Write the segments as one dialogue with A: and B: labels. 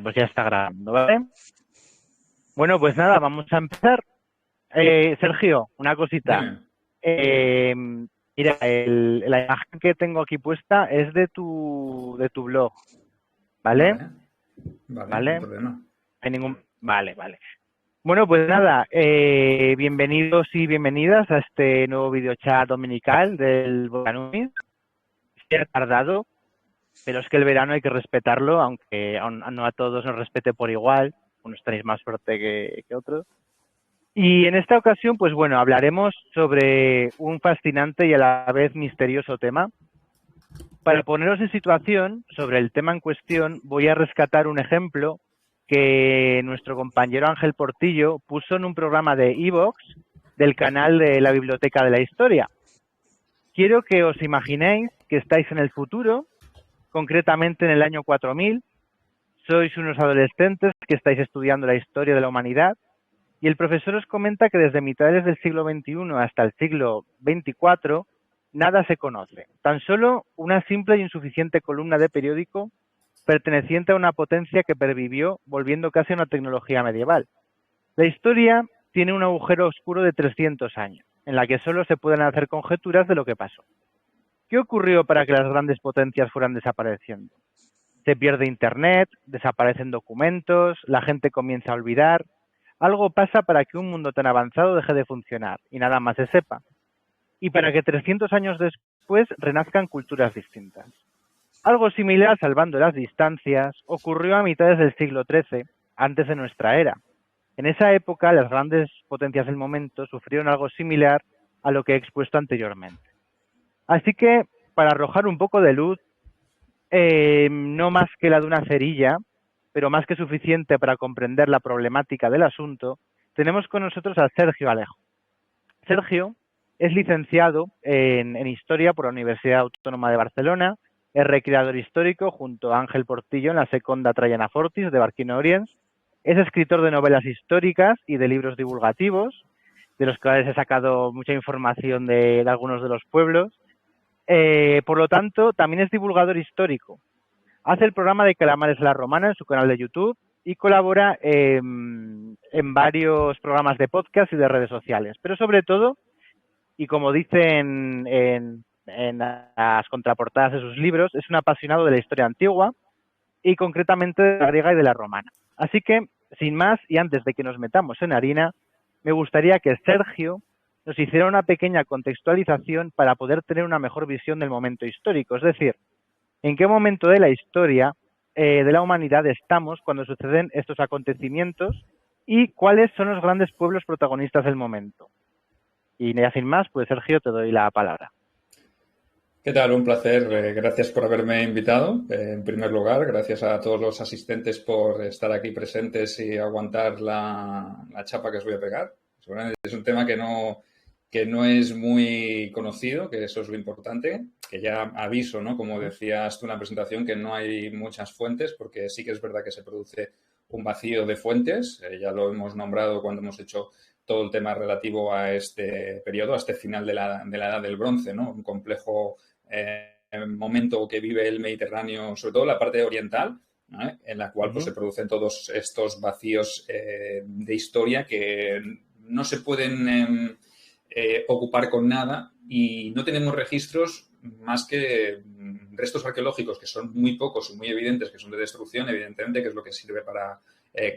A: Pues ya está grabando, ¿vale? Bueno, pues nada, vamos a empezar. Sergio, una cosita.
B: Dime.
A: Eh, Mira, la imagen que tengo aquí puesta es de tu blog, ¿vale?
B: Vale, vale, no hay
A: ¿Vale? No
B: problema.
A: hay ningún... Vale, vale. Bueno, pues nada, bienvenidos y bienvenidas a este nuevo videochat dominical del Bocanumi. Se ha tardado, pero es que el verano hay que respetarlo, aunque no a todos nos respete por igual. Unos tenéis más suerte que otros. Y en esta ocasión, pues bueno, hablaremos sobre un fascinante y a la vez misterioso tema. Para poneros en situación sobre el tema en cuestión, voy a rescatar un ejemplo que nuestro compañero Ángel Portillo puso en un programa de iVoox del canal de la Biblioteca de la Historia. Quiero que os imaginéis que estáis en el futuro, concretamente en el año 4000, sois unos adolescentes que estáis estudiando la historia de la humanidad. Y el profesor os comenta que desde mitades del siglo XXI hasta el siglo XXIV nada se conoce. Tan solo una simple e insuficiente columna de periódico perteneciente a una potencia que pervivió volviendo casi a una tecnología medieval. La historia tiene un agujero oscuro de 300 años, en la que solo se pueden hacer conjeturas de lo que pasó. ¿Qué ocurrió para que las grandes potencias fueran desapareciendo? Se pierde Internet, desaparecen documentos, la gente comienza a olvidar. Algo pasa para que un mundo tan avanzado deje de funcionar y nada más se sepa. Y para que 300 años después renazcan culturas distintas. Algo similar, salvando las distancias, ocurrió a mitades del siglo XIII, antes de nuestra era. En esa época, las grandes potencias del momento sufrieron algo similar a lo que he expuesto anteriormente. Así que, para arrojar un poco de luz, no más que la de una cerilla, pero más que suficiente para comprender la problemática del asunto, tenemos con nosotros a Sergio Alejo. Sergio es licenciado en Historia por la Universidad Autónoma de Barcelona, es recreador histórico junto a Ángel Portillo en la Seconda Traiana Fortis de Barquino Oriens, es escritor de novelas históricas y de libros divulgativos, de los cuales he sacado mucha información de algunos de los pueblos. Por lo tanto, también es divulgador histórico. Hace el programa de Calamares a la Romana en su canal de YouTube y colabora en varios programas de podcast y de redes sociales. Pero sobre todo, y como dicen en las contraportadas de sus libros, es un apasionado de la historia antigua y concretamente de la griega y de la romana. Así que, sin más, y antes de que nos metamos en harina, me gustaría que Sergio nos hiciera una pequeña contextualización para poder tener una mejor visión del momento histórico. Es decir, ¿en qué momento de la historia de la humanidad estamos cuando suceden estos acontecimientos y cuáles son los grandes pueblos protagonistas del momento? Y ya sin más, pues Sergio, te doy la palabra.
B: ¿Qué tal? Un placer. Gracias por haberme invitado. En primer lugar, gracias a todos los asistentes por estar aquí presentes y aguantar la chapa que os voy a pegar. Seguramente es un tema que no es muy conocido, que eso es lo importante, que ya aviso, ¿no? Como decías tú en la presentación, que no hay muchas fuentes, porque sí que es verdad que se produce un vacío de fuentes. Ya lo hemos nombrado cuando hemos hecho todo el tema relativo a este periodo, a este final de la Edad del Bronce, ¿no? Un complejo momento que vive el Mediterráneo, sobre todo la parte oriental, ¿no? En la cual pues, se producen todos estos vacíos de historia que no se pueden ocupar con nada y no tenemos registros más que restos arqueológicos que son muy pocos y muy evidentes, que son de destrucción, evidentemente, que es lo que sirve para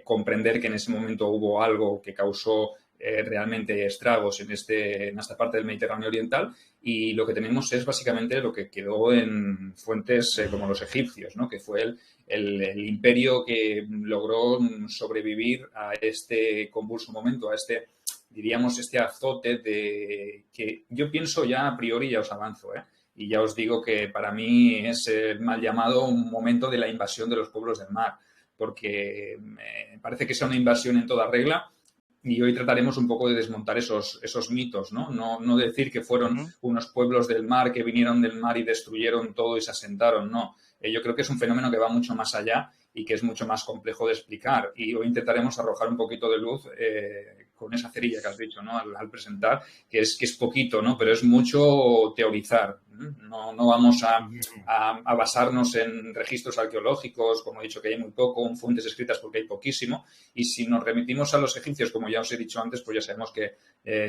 B: comprender que en ese momento hubo algo que causó realmente estragos en esta parte del Mediterráneo oriental, y lo que tenemos es básicamente lo que quedó en fuentes como los egipcios, ¿no? Que fue el imperio que logró sobrevivir a este convulso momento, a diríamos, este azote de que yo pienso ya a priori, ya os avanzo, y ya os digo que para mí es el mal llamado un momento de la invasión de los pueblos del mar, porque parece que sea una invasión en toda regla. Y hoy trataremos un poco de desmontar esos mitos, ¿no? No decir que fueron unos pueblos del mar que vinieron del mar y destruyeron todo y se asentaron, no. Yo creo que es un fenómeno que va mucho más allá y que es mucho más complejo de explicar. Y hoy intentaremos arrojar un poquito de luz con esa cerilla que has dicho, ¿no? Al presentar, que es poquito, ¿no? Pero es mucho teorizar. No vamos a basarnos en registros arqueológicos, como he dicho que hay muy poco, en fuentes escritas porque hay poquísimo. Y si nos remitimos a los egipcios, como ya os he dicho antes, pues ya sabemos que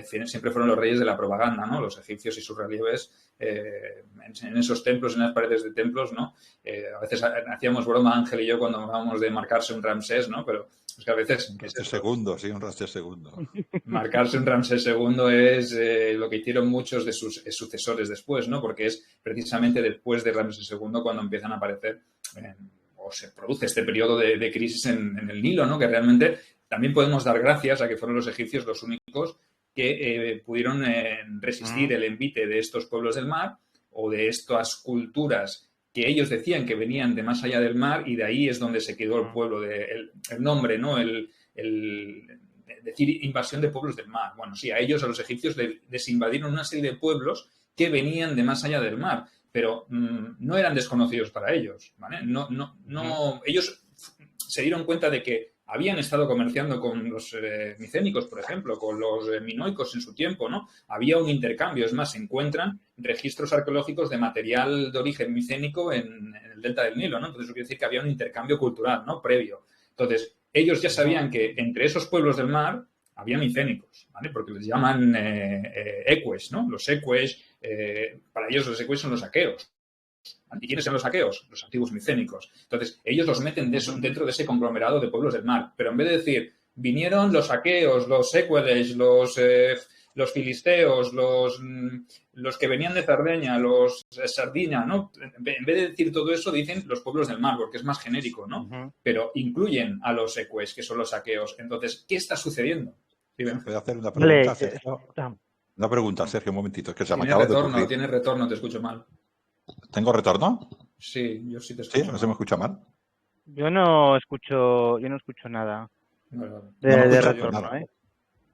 B: siempre fueron los reyes de la propaganda, ¿no? Los egipcios y sus relieves en esos templos, en las paredes de templos, ¿no? A veces hacíamos broma, Ángel y yo, cuando hablábamos de marcarse un Ramsés, ¿no? Pero es que a veces...
C: Un Ramsés segundo, sí, un Ramsés segundo.
B: Marcarse un Ramsés segundo es lo que hicieron muchos de sus sucesores después, ¿no? Porque es precisamente después de Ramsés segundo cuando empiezan a aparecer o se produce este periodo de crisis en el Nilo, ¿no? Que realmente también podemos dar gracias a que fueron los egipcios los únicos que pudieron resistir el envite de estos pueblos del mar o de estas culturas que ellos decían que venían de más allá del mar, y de ahí es donde se quedó el pueblo, el nombre, ¿no? Decir invasión de pueblos del mar. Bueno, sí, a ellos, a los egipcios, les invadieron una serie de pueblos que venían de más allá del mar, pero no eran desconocidos para ellos, ¿vale? Ellos se dieron cuenta de que habían estado comerciando con los micénicos, por ejemplo, con los minoicos en su tiempo, ¿no? Había un intercambio. Es más, se encuentran registros arqueológicos de material de origen micénico en el delta del Nilo, ¿no? Entonces, eso quiere decir que había un intercambio cultural, ¿no? Previo. Entonces, ellos ya sabían que entre esos pueblos del mar había micénicos, ¿vale? Porque les llaman eques, ¿no? Los eques, para ellos los eques son los aqueos. ¿Y quiénes son los aqueos? Los antiguos micénicos. Entonces, ellos los meten dentro de ese conglomerado de pueblos del mar. Pero en vez de decir, vinieron los aqueos, los sécueles, los filisteos, los que venían de Cerdeña, los Sardinia, ¿no? En vez de decir todo eso, dicen los pueblos del mar, porque es más genérico, ¿no? Pero incluyen a los eques, que son los aqueos. Entonces, ¿qué está sucediendo?
C: ¿Puedo hacer una pregunta, Sergio? Una pregunta, Sergio, un momentito. Es que se me acaba de ocurrir.
B: Tiene retorno, te escucho mal.
C: ¿Tengo retorno?
B: Sí, yo sí te escucho.
C: ¿Sí? ¿No se me escucha mal?
A: Yo no escucho nada
C: de
A: retorno,
C: nada.
A: ¿eh?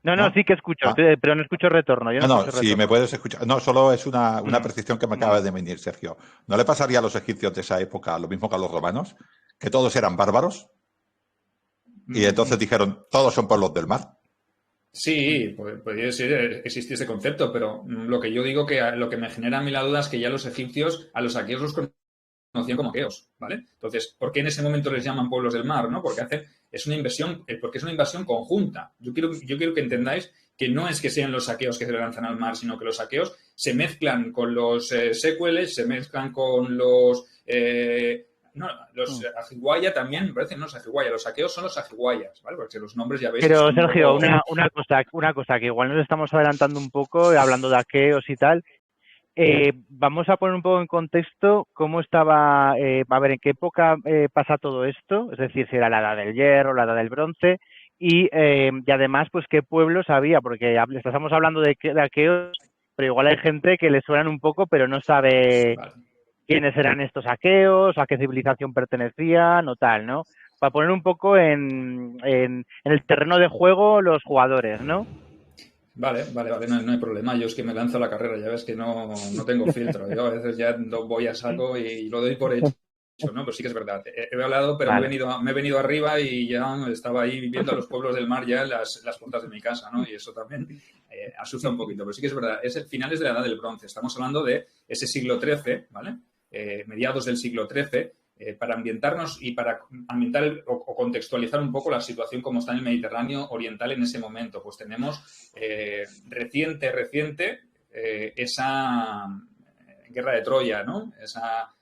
A: No, sí que escucho, pero no escucho retorno.
C: Si me puedes escuchar. No, solo es una precisión que me acaba de venir, Sergio. ¿No le pasaría a los egipcios de esa época lo mismo que a los romanos? Que todos eran bárbaros y entonces dijeron, todos son pueblos del mar.
B: Sí, podría existir ese concepto, pero lo que yo digo que lo que me genera a mí la duda es que ya los egipcios, a los aqueos los conocían como aqueos, ¿vale? Entonces, ¿por qué en ese momento les llaman pueblos del mar, no? Porque es una invasión conjunta. Yo quiero que entendáis que no es que sean los aqueos que se lanzan al mar, sino que los aqueos se mezclan con los sécueles, se mezclan con los Ajiguaya también, me parece, no es Ajiguaya, los aqueos son los Ajiguayas, ¿vale? Porque los nombres ya veis.
A: Pero, Sergio, una cosa, que igual nos estamos adelantando un poco, hablando de aqueos y tal. Vamos a poner un poco en contexto cómo estaba, a ver, en qué época pasa todo esto, es decir, si era la edad del hierro, la edad del bronce, y además, pues, qué pueblos había, porque estamos hablando de aqueos, pero igual hay gente que le suenan un poco, pero no sabe quiénes eran estos aqueos, a qué civilización pertenecían o tal, ¿no? Para poner un poco en el terreno de juego los jugadores, ¿no?
B: Vale, no hay problema. Yo es que me lanzo a la carrera, ya ves que no tengo filtro. Yo a veces ya voy a saco y lo doy por hecho, ¿no? Pero sí que es verdad. He hablado, pero me he venido arriba y ya estaba ahí viviendo a los pueblos del mar ya en las puertas de mi casa, ¿no? Y eso también asusta un poquito. Pero sí que es verdad. Es finales de la Edad del Bronce. Estamos hablando de ese siglo XIII, ¿vale? Mediados del siglo XIII. Para ambientarnos y para ambientar o contextualizar un poco la situación como está en el Mediterráneo oriental en ese momento. Pues tenemos reciente esa guerra de Troya, ¿no? Esa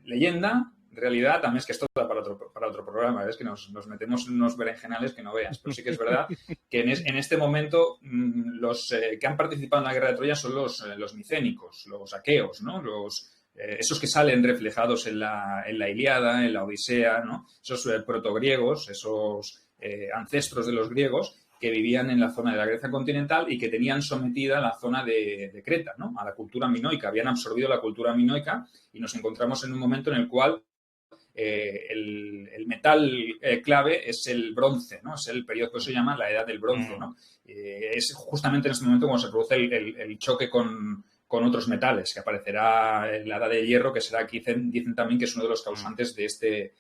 B: leyenda, en realidad, también es que esto da para otro programa, es que nos metemos en unos berenjenales que no veas, pero sí que es verdad que en este momento los que han participado en la guerra de Troya son los micénicos, los aqueos, ¿no? Esos que salen reflejados en la Ilíada, en la Odisea, ¿no? Esos protogriegos, esos ancestros de los griegos que vivían en la zona de la Grecia continental y que tenían sometida la zona de Creta, ¿no? A la cultura minoica. Habían absorbido la cultura minoica y nos encontramos en un momento en el cual el metal clave es el bronce, ¿no? Es el periodo que se llama la Edad del Bronce, ¿no? Es justamente en este momento cuando se produce el choque con otros metales, que aparecerá en la Edad de Hierro, que será, dicen también que es uno de los causantes de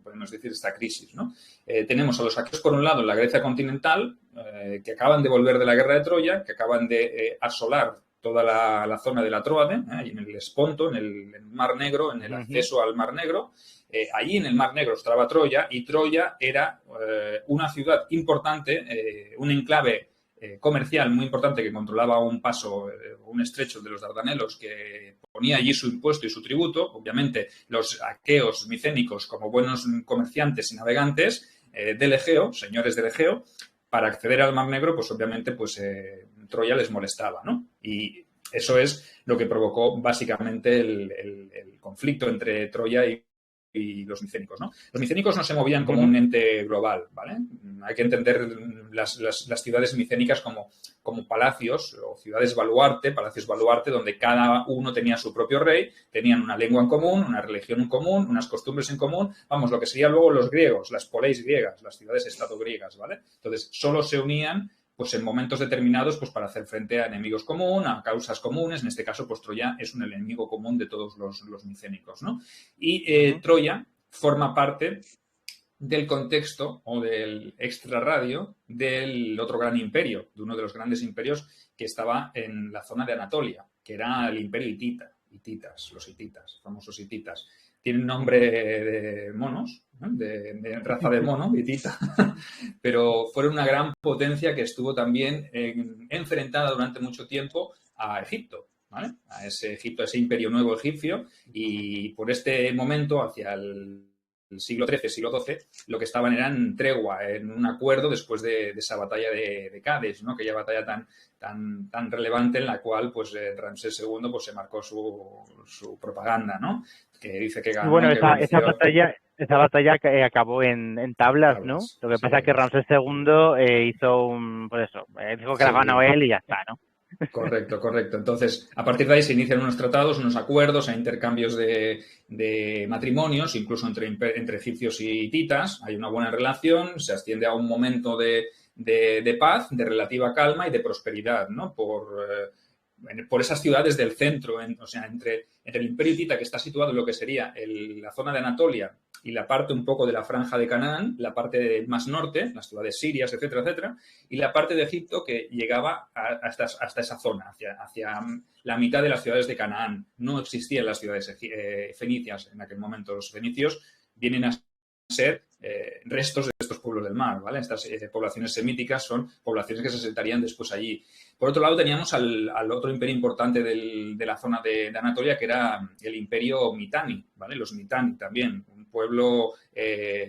B: podemos decir, esta crisis, ¿no? Tenemos a los aqueos, por un lado, en la Grecia continental, que acaban de volver de la guerra de Troya, que acaban de asolar toda la zona de la Tróade, y en el Esponto, en el Mar Negro, en el acceso al Mar Negro. Allí en el Mar Negro estaba Troya, y Troya era una ciudad importante, un enclave comercial muy importante que controlaba un paso, un estrecho de los Dardanelos, que ponía allí su impuesto y su tributo. Obviamente los aqueos micénicos, como buenos comerciantes y navegantes del Egeo, señores del Egeo, para acceder al Mar Negro, pues obviamente pues Troya les molestaba, ¿no? Y eso es lo que provocó básicamente el conflicto entre Troya y los micénicos, ¿no? Los micénicos no se movían como un ente global, ¿vale? Hay que entender las ciudades micénicas como palacios o ciudades baluarte, palacios baluarte, donde cada uno tenía su propio rey, tenían una lengua en común, una religión en común, unas costumbres en común, vamos, lo que serían luego los griegos, las poleis griegas, las ciudades-estado griegas, ¿vale? Entonces, solo se unían pues en momentos determinados, pues para hacer frente a enemigos comunes, a causas comunes. En este caso, pues Troya es un enemigo común de todos los micénicos, ¿no? Y Troya forma parte del contexto o del extrarradio del otro gran imperio, de uno de los grandes imperios que estaba en la zona de Anatolia, que era el imperio hitita, los hititas, famosos hititas. Tienen nombre de monos, ¿no? de raza de mono, hitita, pero fueron una gran potencia que estuvo también enfrentada durante mucho tiempo a Egipto, ¿vale? A ese Egipto, a ese imperio nuevo egipcio, y por este momento, hacia el siglo XIII, siglo XII, lo que estaban era en tregua, en un acuerdo después de esa batalla de Cádiz, ¿no? Aquella batalla tan relevante en la cual pues Ramsés II pues, se marcó su propaganda, ¿no? Que dice que ganó.
A: Bueno, esa batalla acabó en tablas, ¿no? Lo que pasa es que Ramsés II hizo pues eso, dijo que la ganó él y ya está, ¿no?
B: Correcto. Entonces, a partir de ahí se inician unos tratados, unos acuerdos, hay intercambios de matrimonios, incluso entre egipcios y hititas. Hay una buena relación, se asciende a un momento de paz, de relativa calma y de prosperidad, ¿no? Por esas ciudades del centro, o sea, entre el imperio hitita, que está situado en lo que sería la zona de Anatolia, y la parte un poco de la franja de Canaán, la parte más norte, las ciudades sirias, etcétera, etcétera, y la parte de Egipto que llegaba hasta esa zona, hacia la mitad de las ciudades de Canaán. No existían las ciudades fenicias en aquel momento. Los fenicios vienen a ser restos de estos pueblos del mar, ¿vale? Estas poblaciones semíticas son poblaciones que se asentarían después allí. Por otro lado, teníamos al otro imperio importante de la zona de Anatolia, que era el imperio Mitanni, ¿vale? Los Mitanni también, un pueblo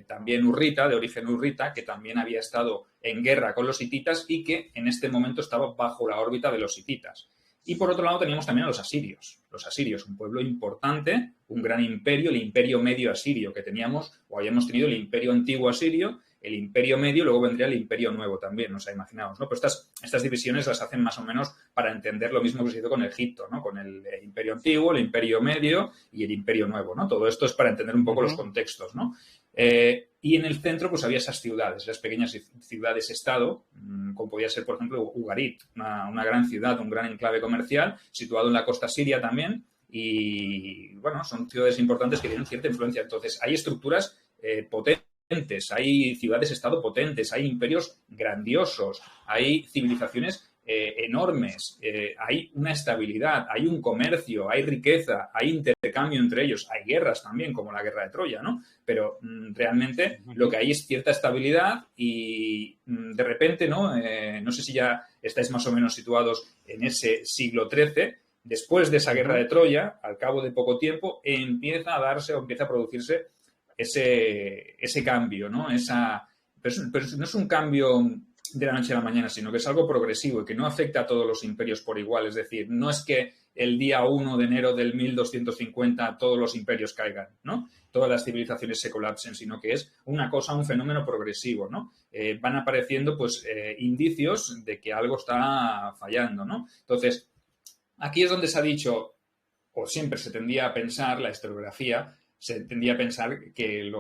B: también hurrita, de origen hurrita, que también había estado en guerra con los hititas y que en este momento estaba bajo la órbita de los hititas. Y por otro lado teníamos también a los asirios. Los asirios, un pueblo importante, un gran imperio, el imperio medio asirio que teníamos, o habíamos tenido el imperio antiguo asirio, el imperio medio, luego vendría el imperio nuevo también, o sea, imaginaos, ¿no? Pero estas divisiones las hacen más o menos para entender lo mismo que se hizo con Egipto, ¿no? Con el imperio antiguo, el imperio medio y el imperio nuevo, ¿no? Todo esto es para entender un poco los contextos, ¿no? Y en el centro pues había esas ciudades, esas pequeñas ciudades-estado, como podía ser, por ejemplo, Ugarit, una gran ciudad, un gran enclave comercial, situado en la costa siria también, y, bueno, son ciudades importantes que tienen cierta influencia. Entonces, hay estructuras potentes, hay ciudades-estado potentes, hay imperios grandiosos, hay civilizaciones enormes, hay una estabilidad, hay un comercio, hay riqueza, hay intercambio entre ellos, hay guerras también, como la guerra de Troya, ¿no? Pero realmente lo que hay es cierta estabilidad y de repente, ¿no? No sé si ya estáis más o menos situados en ese siglo XIII, después de esa guerra de Troya, al cabo de poco tiempo, empieza a darse o empieza a producirse ese cambio, ¿no? Pero no es un cambio de la noche a la mañana, sino que es algo progresivo y que no afecta a todos los imperios por igual. Es decir, no es que el día 1 de enero del 1250 todos los imperios caigan, ¿no? Todas las civilizaciones se colapsen, sino que es una cosa, un fenómeno progresivo, ¿no? Van apareciendo, pues, indicios de que algo está fallando, ¿no? Entonces, aquí es donde se ha dicho, o siempre se tendía a pensar, la historiografía, se tendía a pensar que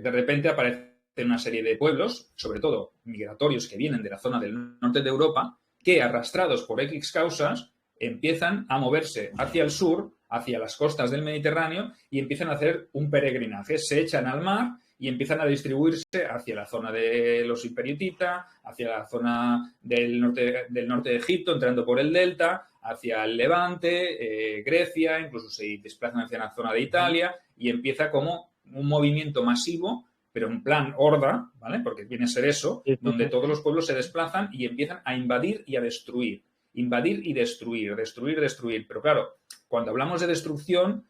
B: de repente aparecen una serie de pueblos, sobre todo migratorios que vienen de la zona del norte de Europa, que arrastrados por X causas empiezan a moverse hacia el sur, hacia las costas del Mediterráneo y empiezan a hacer un peregrinaje. Se echan al mar y empiezan a distribuirse hacia la zona de los imperios hititas, hacia la zona del norte de Egipto, entrando por el delta, hacia el Levante, Grecia, incluso se desplazan hacia la zona de Italia y empieza como un movimiento masivo, pero en plan horda, ¿vale? Porque viene a ser eso, donde todos los pueblos se desplazan y empiezan a invadir y a destruir. Invadir y destruir, destruir, destruir. Pero claro, cuando hablamos de destrucción,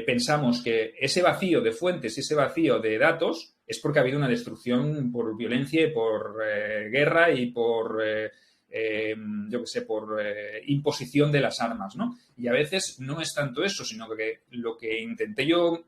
B: pensamos que ese vacío de fuentes y ese vacío de datos es porque ha habido una destrucción por violencia y por guerra y por, yo qué sé, por imposición de las armas, ¿no? Y a veces no es tanto eso, sino que lo que intenté yo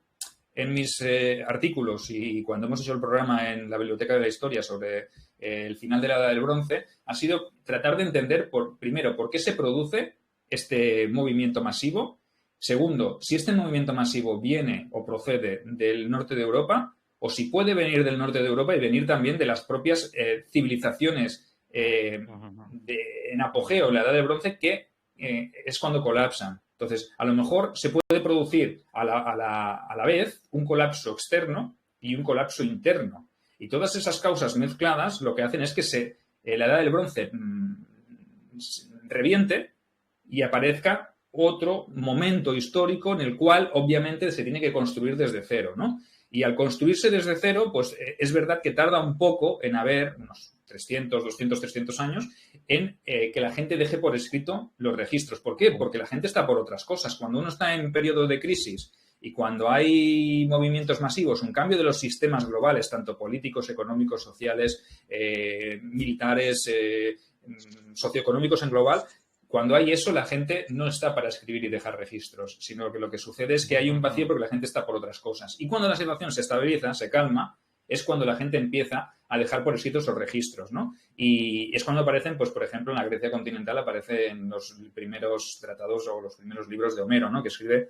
B: en mis artículos y cuando hemos hecho el programa en la Biblioteca de la Historia sobre el final de la Edad del Bronce, ha sido tratar de entender, primero, por qué se produce este movimiento masivo. Segundo, si este movimiento masivo viene o procede del norte de Europa o si puede venir del norte de Europa y venir también de las propias civilizaciones en apogeo en la Edad del Bronce que es cuando colapsan. Entonces, a lo mejor se puede producir a la vez un colapso externo y un colapso interno. Y todas esas causas mezcladas lo que hacen es que la Edad del Bronce reviente y aparezca otro momento histórico en el cual, obviamente, se tiene que construir desde cero, ¿no? Y al construirse desde cero, pues es verdad que tarda un poco en haber unos 300, 200, 300 años en que la gente deje por escrito los registros. ¿Por qué? Porque la gente está por otras cosas. Cuando uno está en periodo de crisis y cuando hay movimientos masivos, un cambio de los sistemas globales, tanto políticos, económicos, sociales, militares, socioeconómicos en global, cuando hay eso, la gente no está para escribir y dejar registros, sino que lo que sucede es que hay un vacío porque la gente está por otras cosas. Y cuando la situación se estabiliza, se calma, es cuando la gente empieza a dejar por escrito esos registros, ¿no? Y es cuando aparecen, pues, por ejemplo, en la Grecia continental aparecen los primeros tratados o los primeros libros de Homero, ¿no? Que escribe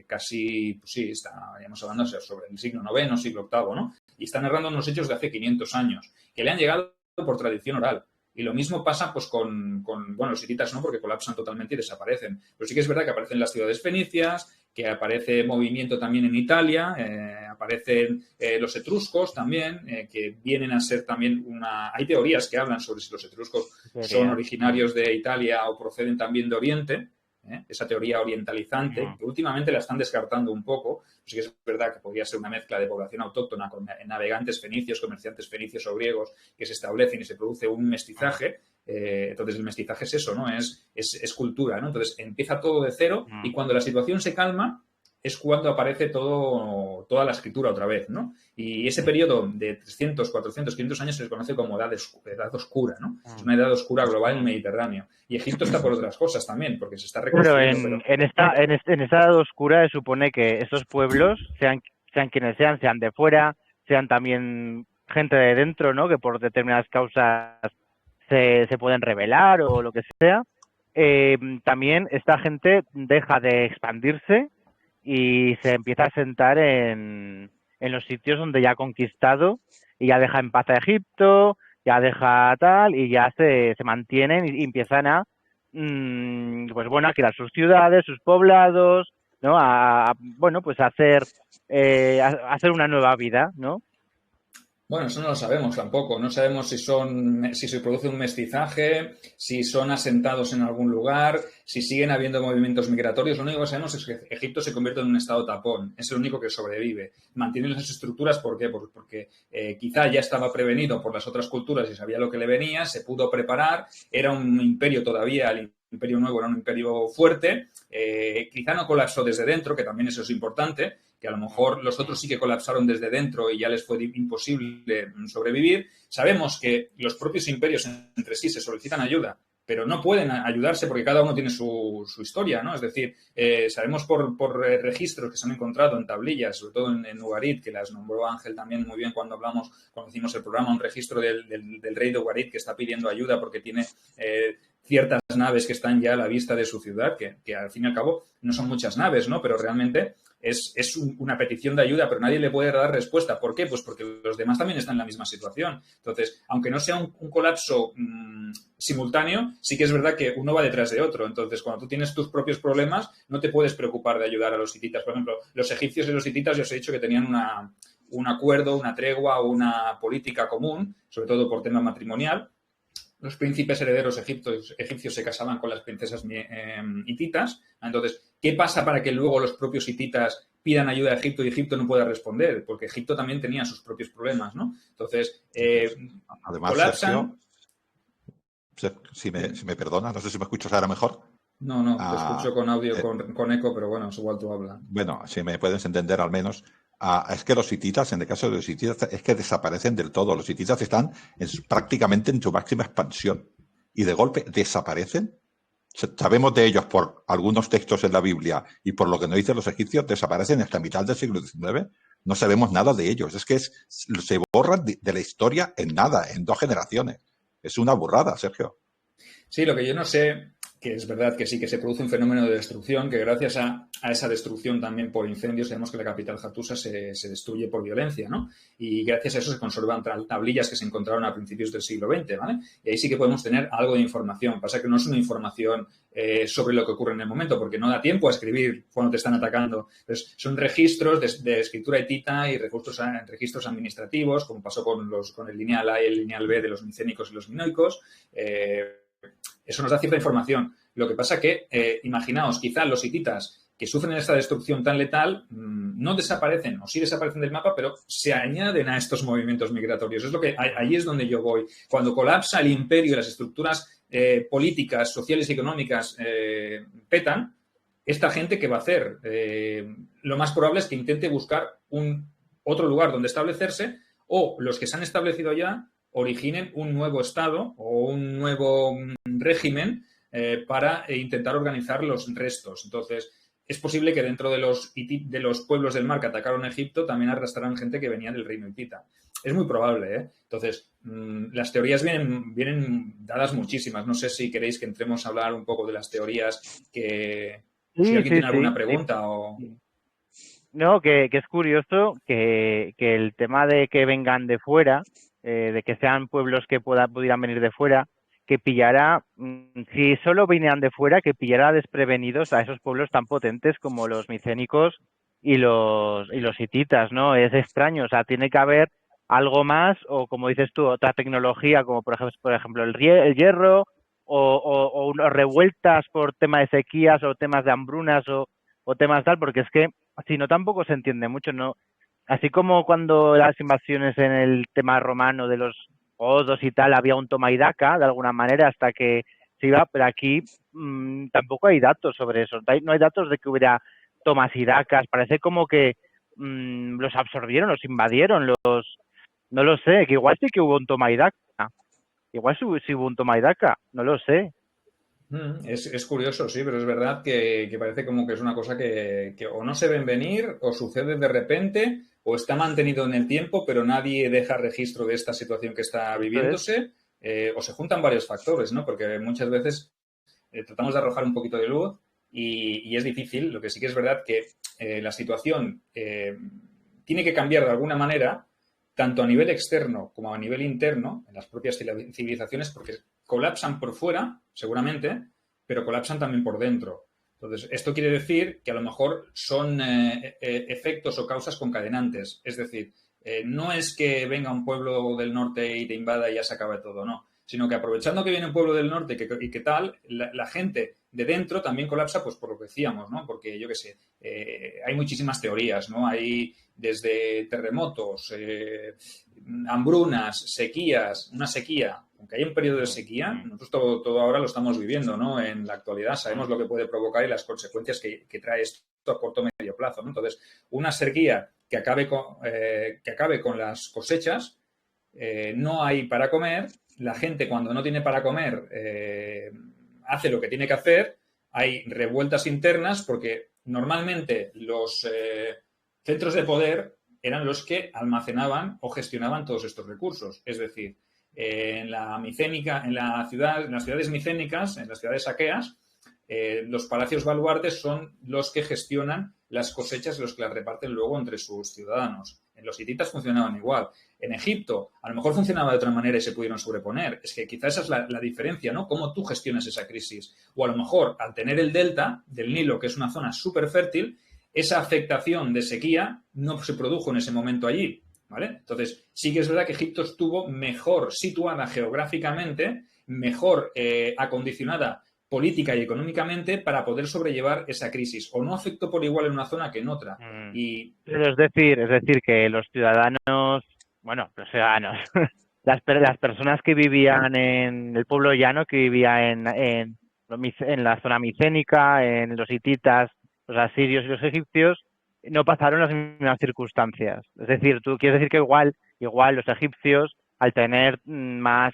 B: casi, pues sí, estaríamos hablando sobre el siglo IX, siglo VIII, ¿no? Y está narrando unos hechos de hace 500 años, que le han llegado por tradición oral. Y lo mismo pasa pues con los hititas, ¿no? Porque colapsan totalmente y desaparecen. Pero sí que es verdad que aparecen las ciudades fenicias, que aparece movimiento también en Italia, aparecen los etruscos también, que vienen a ser también Hay teorías que hablan sobre si los etruscos son originarios de Italia o proceden también de Oriente, esa teoría orientalizante, que últimamente la están descartando un poco. Sí que es verdad que podría ser una mezcla de población autóctona con navegantes fenicios, comerciantes fenicios o griegos que se establecen y se produce un mestizaje. Entonces, el mestizaje es eso, ¿no? Es cultura, ¿no? Entonces, empieza todo de cero y cuando la situación se calma es cuando aparece toda la escritura otra vez, ¿no? Y ese periodo de 300, 400, 500 años se le conoce como edad oscura, ¿no? Es una edad oscura global en el Mediterráneo. Y Egipto está por otras cosas también, porque se está reconstruyendo.
A: Pero en esta edad oscura se supone que estos pueblos, sean quienes sean de fuera, sean también gente de dentro, ¿no? Que por determinadas causas se pueden rebelar o lo que sea. También esta gente deja de expandirse y se empieza a sentar en los sitios donde ya ha conquistado y ya deja en paz a Egipto, ya deja tal y ya se mantienen y empiezan a crear sus ciudades, sus poblados, ¿no? A hacer una nueva vida, ¿no?
B: Bueno, eso no lo sabemos tampoco. No sabemos si se produce un mestizaje, si son asentados en algún lugar, si siguen habiendo movimientos migratorios. Lo único que sabemos es que Egipto se convierte en un estado tapón. Es el único que sobrevive. Mantienen las estructuras, ¿por qué? Porque quizá ya estaba prevenido por las otras culturas y sabía lo que le venía, se pudo preparar. Era un imperio todavía, el imperio nuevo era un imperio fuerte. Quizá no colapsó desde dentro, que también eso es importante, que a lo mejor los otros sí que colapsaron desde dentro y ya les fue imposible sobrevivir. Sabemos que los propios imperios entre sí se solicitan ayuda, pero no pueden ayudarse porque cada uno tiene su historia, ¿no? Es decir, sabemos por registros que se han encontrado en tablillas, sobre todo en Ugarit, que las nombró Ángel también muy bien cuando hicimos el programa, un registro del rey de Ugarit que está pidiendo ayuda porque tiene ciertas naves que están ya a la vista de su ciudad, que al fin y al cabo no son muchas naves, ¿no? Pero realmente es una petición de ayuda, pero nadie le puede dar respuesta. ¿Por qué? Pues porque los demás también están en la misma situación. Entonces, aunque no sea un colapso simultáneo, sí que es verdad que uno va detrás de otro. Entonces, cuando tú tienes tus propios problemas, no te puedes preocupar de ayudar a los hititas. Por ejemplo, los egipcios y los hititas, ya os he dicho que tenían un acuerdo, una tregua o una política común, sobre todo por tema matrimonial. los príncipes herederos egipcios se casaban con las princesas hititas. Entonces, ¿qué pasa para que luego los propios hititas pidan ayuda a Egipto y Egipto no pueda responder? Porque Egipto también tenía sus propios problemas, ¿no? Entonces,
C: además,
B: colapsan.
C: Sergio, si me perdonas, no sé si me escuchas ahora mejor.
B: No, te escucho con audio, con eco, pero bueno, es igual tú habla.
C: Bueno, si me puedes entender al menos. Es que los hititas, en el caso de los hititas, es que desaparecen del todo. Los hititas están prácticamente en su máxima expansión y de golpe desaparecen. Sabemos de ellos por algunos textos en la Biblia y por lo que nos dicen los egipcios, desaparecen hasta mitad del siglo XIX. No sabemos nada de ellos. Es que se borran de la historia en nada, en 2 generaciones. Es una burrada, Sergio.
B: Sí, lo que yo no sé, que es verdad que sí, que se produce un fenómeno de destrucción, que gracias a esa destrucción también por incendios, sabemos que la capital Hattusa se destruye por violencia, ¿no? Y gracias a eso se conservan tablillas que se encontraron a principios del siglo XX, ¿vale? Y ahí sí que podemos tener algo de información. Pasa que no es una información sobre lo que ocurre en el momento, porque no da tiempo a escribir cuando te están atacando. Entonces, son registros de escritura hitita y registros administrativos, como pasó con el lineal A y el lineal B de los micénicos y los minoicos. Eso nos da cierta información. Lo que pasa que, imaginaos, quizá los hititas que sufren esta destrucción tan letal no desaparecen, o sí desaparecen del mapa, pero se añaden a estos movimientos migratorios. Es lo que allí es donde yo voy. Cuando colapsa el imperio y las estructuras políticas, sociales y económicas petan, esta gente, ¿qué va a hacer? Lo más probable es que intente buscar otro lugar donde establecerse, o los que se han establecido ya originen un nuevo estado o un nuevo régimen para intentar organizar los restos. Entonces, es posible que dentro de los pueblos del mar que atacaron a Egipto también arrastraran gente que venía del reino hitita. Es muy probable, ¿eh? Entonces, las teorías vienen dadas muchísimas. No sé si queréis que entremos a hablar un poco de las teorías, si alguien tiene alguna pregunta o...
A: No, que es curioso que el tema de que vengan de fuera, de que sean pueblos que pudieran venir de fuera, que pillara, si solo vinieran de fuera, que pillara desprevenidos a esos pueblos tan potentes como los micénicos y los hititas, ¿no? Es extraño, o sea, tiene que haber algo más, o como dices tú, otra tecnología, como por ejemplo el hierro, o revueltas por tema de sequías, o temas de hambrunas, o temas tal, porque es que si no tampoco se entiende mucho, ¿no? Así como cuando las invasiones en el tema romano de los godos y tal, había un toma y daca, de alguna manera, hasta que se iba, pero aquí tampoco hay datos sobre eso. No hay datos de que hubiera tomas y dacas. Parece como que los absorbieron, los invadieron, no lo sé, que igual sí que hubo un toma y daca. Igual sí hubo un toma y daca, no lo sé.
B: Es curioso, sí, pero es verdad que parece como que es una cosa que o no se ven venir, o sucede de repente, o está mantenido en el tiempo, pero nadie deja registro de esta situación que está viviéndose, o se juntan varios factores, ¿no? Porque muchas veces tratamos de arrojar un poquito de luz y es difícil. Lo que sí que es verdad que la situación tiene que cambiar de alguna manera, tanto a nivel externo como a nivel interno, en las propias civilizaciones, porque colapsan por fuera, seguramente, pero colapsan también por dentro. Entonces, esto quiere decir que a lo mejor son efectos o causas concadenantes. Es decir, no es que venga un pueblo del norte y te invada y ya se acabe todo, no. Sino que aprovechando que viene un pueblo del norte y que tal, la gente de dentro también colapsa, pues por lo que decíamos, ¿no? Porque, yo qué sé, hay muchísimas teorías, ¿no? Hay desde terremotos, hambrunas, sequías, una sequía. Aunque hay un periodo de sequía, nosotros todo ahora lo estamos viviendo, ¿no? En la actualidad sabemos lo que puede provocar y las consecuencias que trae esto a corto o medio plazo, ¿no? Entonces, una sequía que acabe con las cosechas, no hay para comer. La gente, cuando no tiene para comer, hace lo que tiene que hacer. Hay revueltas internas porque normalmente los centros de poder eran los que almacenaban o gestionaban todos estos recursos. Es decir, en las ciudades micénicas, en las ciudades aqueas, los palacios baluartes son los que gestionan las cosechas, los que las reparten luego entre sus ciudadanos. En los hititas funcionaban igual. En Egipto, a lo mejor funcionaba de otra manera y se pudieron sobreponer. Es que quizás esa es la diferencia, ¿no? Cómo tú gestionas esa crisis. O a lo mejor, al tener el delta del Nilo, que es una zona súper fértil, esa afectación de sequía no se produjo en ese momento allí, ¿vale? Entonces, sí que es verdad que Egipto estuvo mejor situada geográficamente mejor acondicionada política y económicamente para poder sobrellevar esa crisis. O no afectó por igual en una zona que en otra.
A: Pero es decir que los ciudadanos, las personas que vivían en el pueblo llano, que vivía en la zona micénica, en los hititas, los asirios y los egipcios, no pasaron las mismas circunstancias. Es decir, tú quieres decir que igual los egipcios, al tener más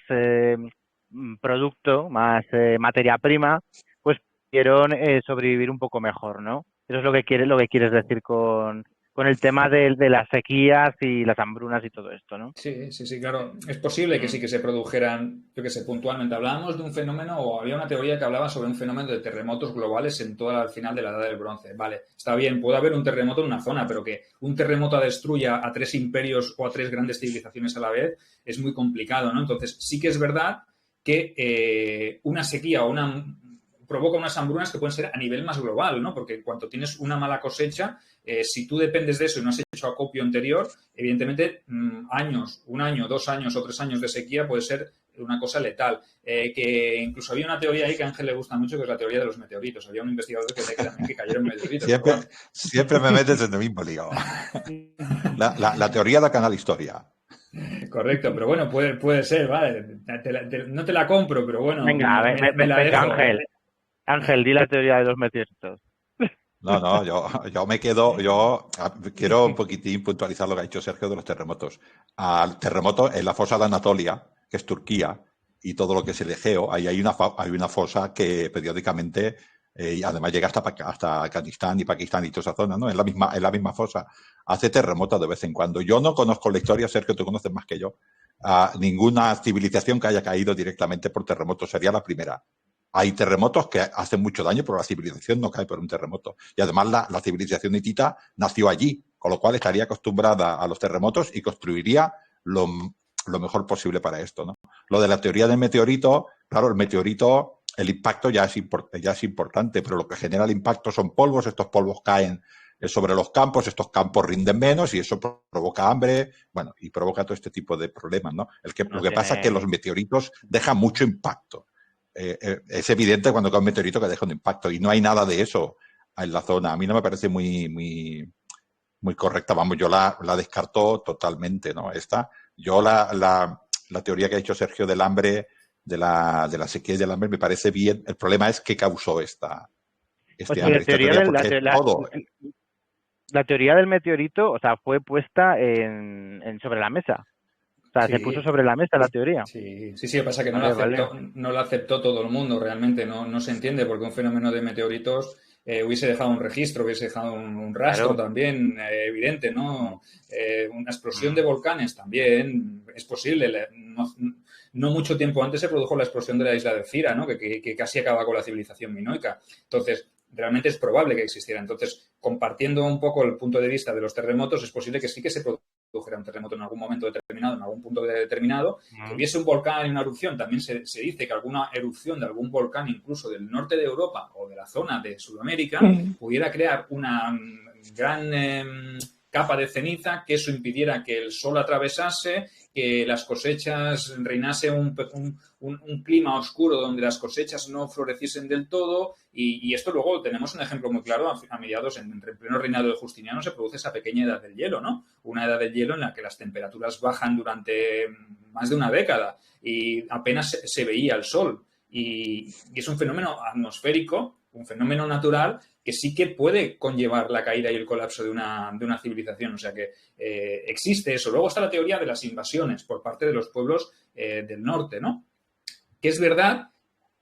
A: producto, más materia prima, pues pudieron sobrevivir un poco mejor, ¿no? Eso es lo que quieres decir con el tema de las sequías y las hambrunas y todo esto, ¿no?
B: Sí, claro. Es posible que sí que se produjeran, yo que sé, puntualmente. Hablábamos de un fenómeno, o había una teoría que hablaba sobre un fenómeno de terremotos globales en toda la final de la Edad del Bronce. Vale, está bien, puede haber un terremoto en una zona, pero que un terremoto destruya a 3 imperios o a 3 grandes civilizaciones a la vez es muy complicado, ¿no? Entonces, sí que es verdad que una sequía o provoca unas hambrunas que pueden ser a nivel más global, ¿no? Porque cuando tienes una mala cosecha, si tú dependes de eso y no has hecho acopio anterior, evidentemente un año, 2 años o 3 años de sequía puede ser una cosa letal. Que incluso había una teoría ahí que a Ángel le gusta mucho, que es la teoría de los meteoritos. Había un investigador que decía que también que cayeron meteoritos.
C: Siempre me metes en el mismo lío. La teoría de la Canal Historia.
B: Correcto, pero bueno, puede ser, ¿vale? No te la compro, pero bueno,
A: venga,
B: me la dejo.
A: Ángel, di la teoría de los meteoritos.
C: No, yo me quedo, quiero un poquitín puntualizar lo que ha dicho Sergio de los terremotos. Al terremoto en la fosa de Anatolia, que es Turquía, y todo lo que es el Egeo, ahí hay una fosa que periódicamente, y además llega hasta Afganistán y Pakistán y toda esa zona, ¿no? En la misma fosa. Hace terremotos de vez en cuando. Yo no conozco la historia, Sergio, tú conoces más que yo, a ninguna civilización que haya caído directamente por terremoto. Sería la primera. Hay terremotos que hacen mucho daño, pero la civilización no cae por un terremoto. Y además la civilización hitita nació allí, con lo cual estaría acostumbrada a los terremotos y construiría lo mejor posible para esto, ¿no? Lo de la teoría del meteorito, claro, el meteorito, el impacto ya es importante, pero lo que genera el impacto son polvos, estos polvos caen sobre los campos, estos campos rinden menos y eso provoca hambre, bueno, y provoca todo este tipo de problemas, ¿no? Lo que pasa es que los meteoritos dejan mucho impacto. Es evidente cuando cae un meteorito que deja un impacto y no hay nada de eso en la zona. A mí no me parece muy correcta. Vamos, yo la descarto totalmente, ¿no? La teoría que ha hecho Sergio del hambre, de la sequía y del hambre, me parece bien. El problema es qué causó este hambre.
A: La teoría del meteorito, o sea, fue puesta sobre la mesa. O sea, se puso sobre la mesa la teoría.
B: Sí, lo que pasa es que no la aceptó todo el mundo realmente, no se entiende porque un fenómeno de meteoritos hubiese dejado un registro, hubiese dejado un rastro también evidente, ¿no? Una explosión de volcanes también es posible. No mucho tiempo antes se produjo la explosión de la isla de Fira, ¿no? Que casi acaba con la civilización minoica. Entonces, realmente es probable que existiera. Entonces, compartiendo un poco el punto de vista de los terremotos, es posible que sí que se produjera un terremoto en algún momento determinado, en algún punto determinado, que hubiese un volcán y una erupción. También se dice que alguna erupción de algún volcán, incluso del norte de Europa o de la zona de Sudamérica, pudiera crear una gran capa de ceniza, que eso impidiera que el sol atravesase, que las cosechas reinase un clima oscuro donde las cosechas no floreciesen del todo y esto luego tenemos un ejemplo muy claro a mediados, en pleno reinado de Justiniano se produce esa pequeña edad del hielo, ¿no? Una edad del hielo en la que las temperaturas bajan durante más de una década y apenas se veía el sol y es un fenómeno atmosférico, un fenómeno natural que sí que puede conllevar la caída y el colapso de una civilización. O sea que existe eso. Luego está la teoría de las invasiones por parte de los pueblos del norte, ¿no? Que es verdad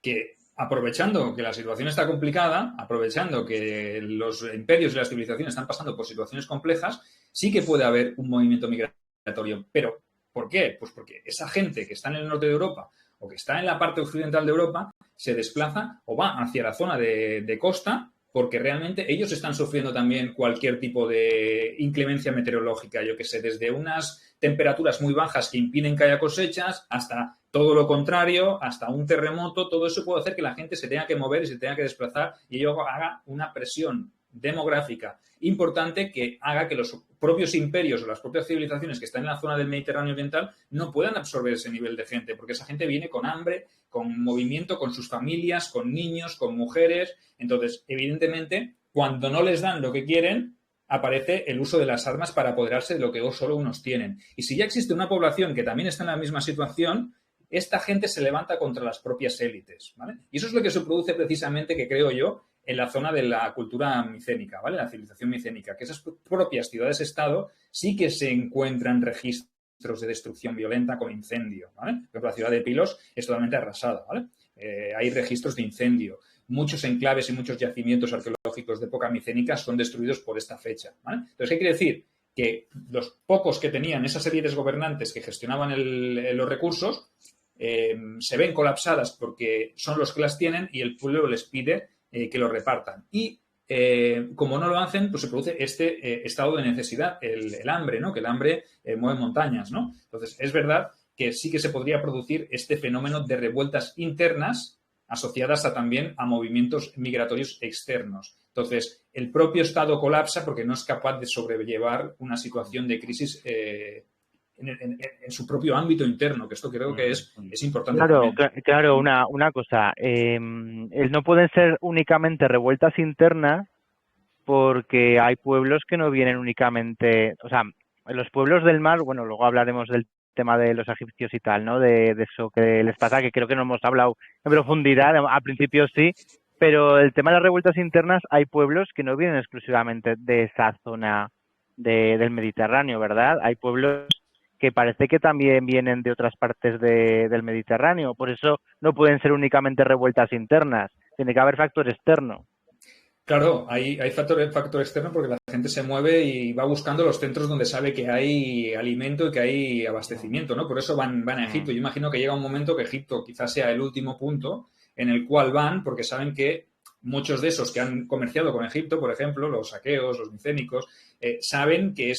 B: que aprovechando que la situación está complicada, aprovechando que los imperios y las civilizaciones están pasando por situaciones complejas, sí que puede haber un movimiento migratorio. Pero, ¿por qué? Pues porque esa gente que está en el norte de Europa o que está en la parte occidental de Europa se desplaza o va hacia la zona de costa porque realmente ellos están sufriendo también cualquier tipo de inclemencia meteorológica, yo que sé, desde unas temperaturas muy bajas que impiden que haya cosechas hasta todo lo contrario, hasta un terremoto. Todo eso puede hacer que la gente se tenga que mover y se tenga que desplazar y ello haga una presión demográfica importante que haga que los propios imperios o las propias civilizaciones que están en la zona del Mediterráneo oriental no puedan absorber ese nivel de gente, porque esa gente viene con hambre, con movimiento, con sus familias, con niños, con mujeres. Entonces, evidentemente, cuando no les dan lo que quieren, aparece el uso de las armas para apoderarse de lo que solo unos tienen. Y si ya existe una población que también está en la misma situación, esta gente se levanta contra las propias élites, ¿vale? Y eso es lo que se produce precisamente, que creo yo, en la zona de la cultura micénica, ¿vale? La civilización micénica, que esas propias ciudades-estado sí que se encuentran registros de destrucción violenta con incendio, ¿vale? Por ejemplo, la ciudad de Pilos es totalmente arrasada, ¿vale? Hay registros de incendio. Muchos enclaves y muchos yacimientos arqueológicos de época micénica son destruidos por esta fecha, ¿vale? Entonces, ¿qué quiere decir? Que los pocos que tenían esas élites gobernantes que gestionaban los recursos se ven colapsadas porque son los que las tienen y el pueblo les pide que lo repartan. Y como no lo hacen, pues se produce este estado de necesidad, el hambre, ¿no? Que el hambre mueve montañas, ¿no? Entonces, es verdad que sí que se podría producir este fenómeno de revueltas internas asociadas también a movimientos migratorios externos. Entonces, el propio Estado colapsa porque no es capaz de sobrellevar una situación de crisis en su propio ámbito interno, que esto creo que es importante.
A: Claro, una cosa. No pueden ser únicamente revueltas internas porque hay pueblos que no vienen únicamente... O sea, en los pueblos del mar, bueno, luego hablaremos del tema de los egipcios y tal, ¿no? De eso que les pasa, que creo que no hemos hablado en profundidad, al principio sí, pero el tema de las revueltas internas, hay pueblos que no vienen exclusivamente de esa zona del Mediterráneo, ¿verdad? Hay pueblos que parece que también vienen de otras partes del Mediterráneo, por eso no pueden ser únicamente revueltas internas, tiene que haber factor externo.
B: Claro, hay factor externo porque la gente se mueve y va buscando los centros donde sabe que hay alimento y que hay abastecimiento, ¿no? Por eso van a Egipto. Yo imagino que llega un momento que Egipto quizás sea el último punto en el cual van porque saben que muchos de esos que han comerciado con Egipto, por ejemplo, los aqueos, los micénicos, saben que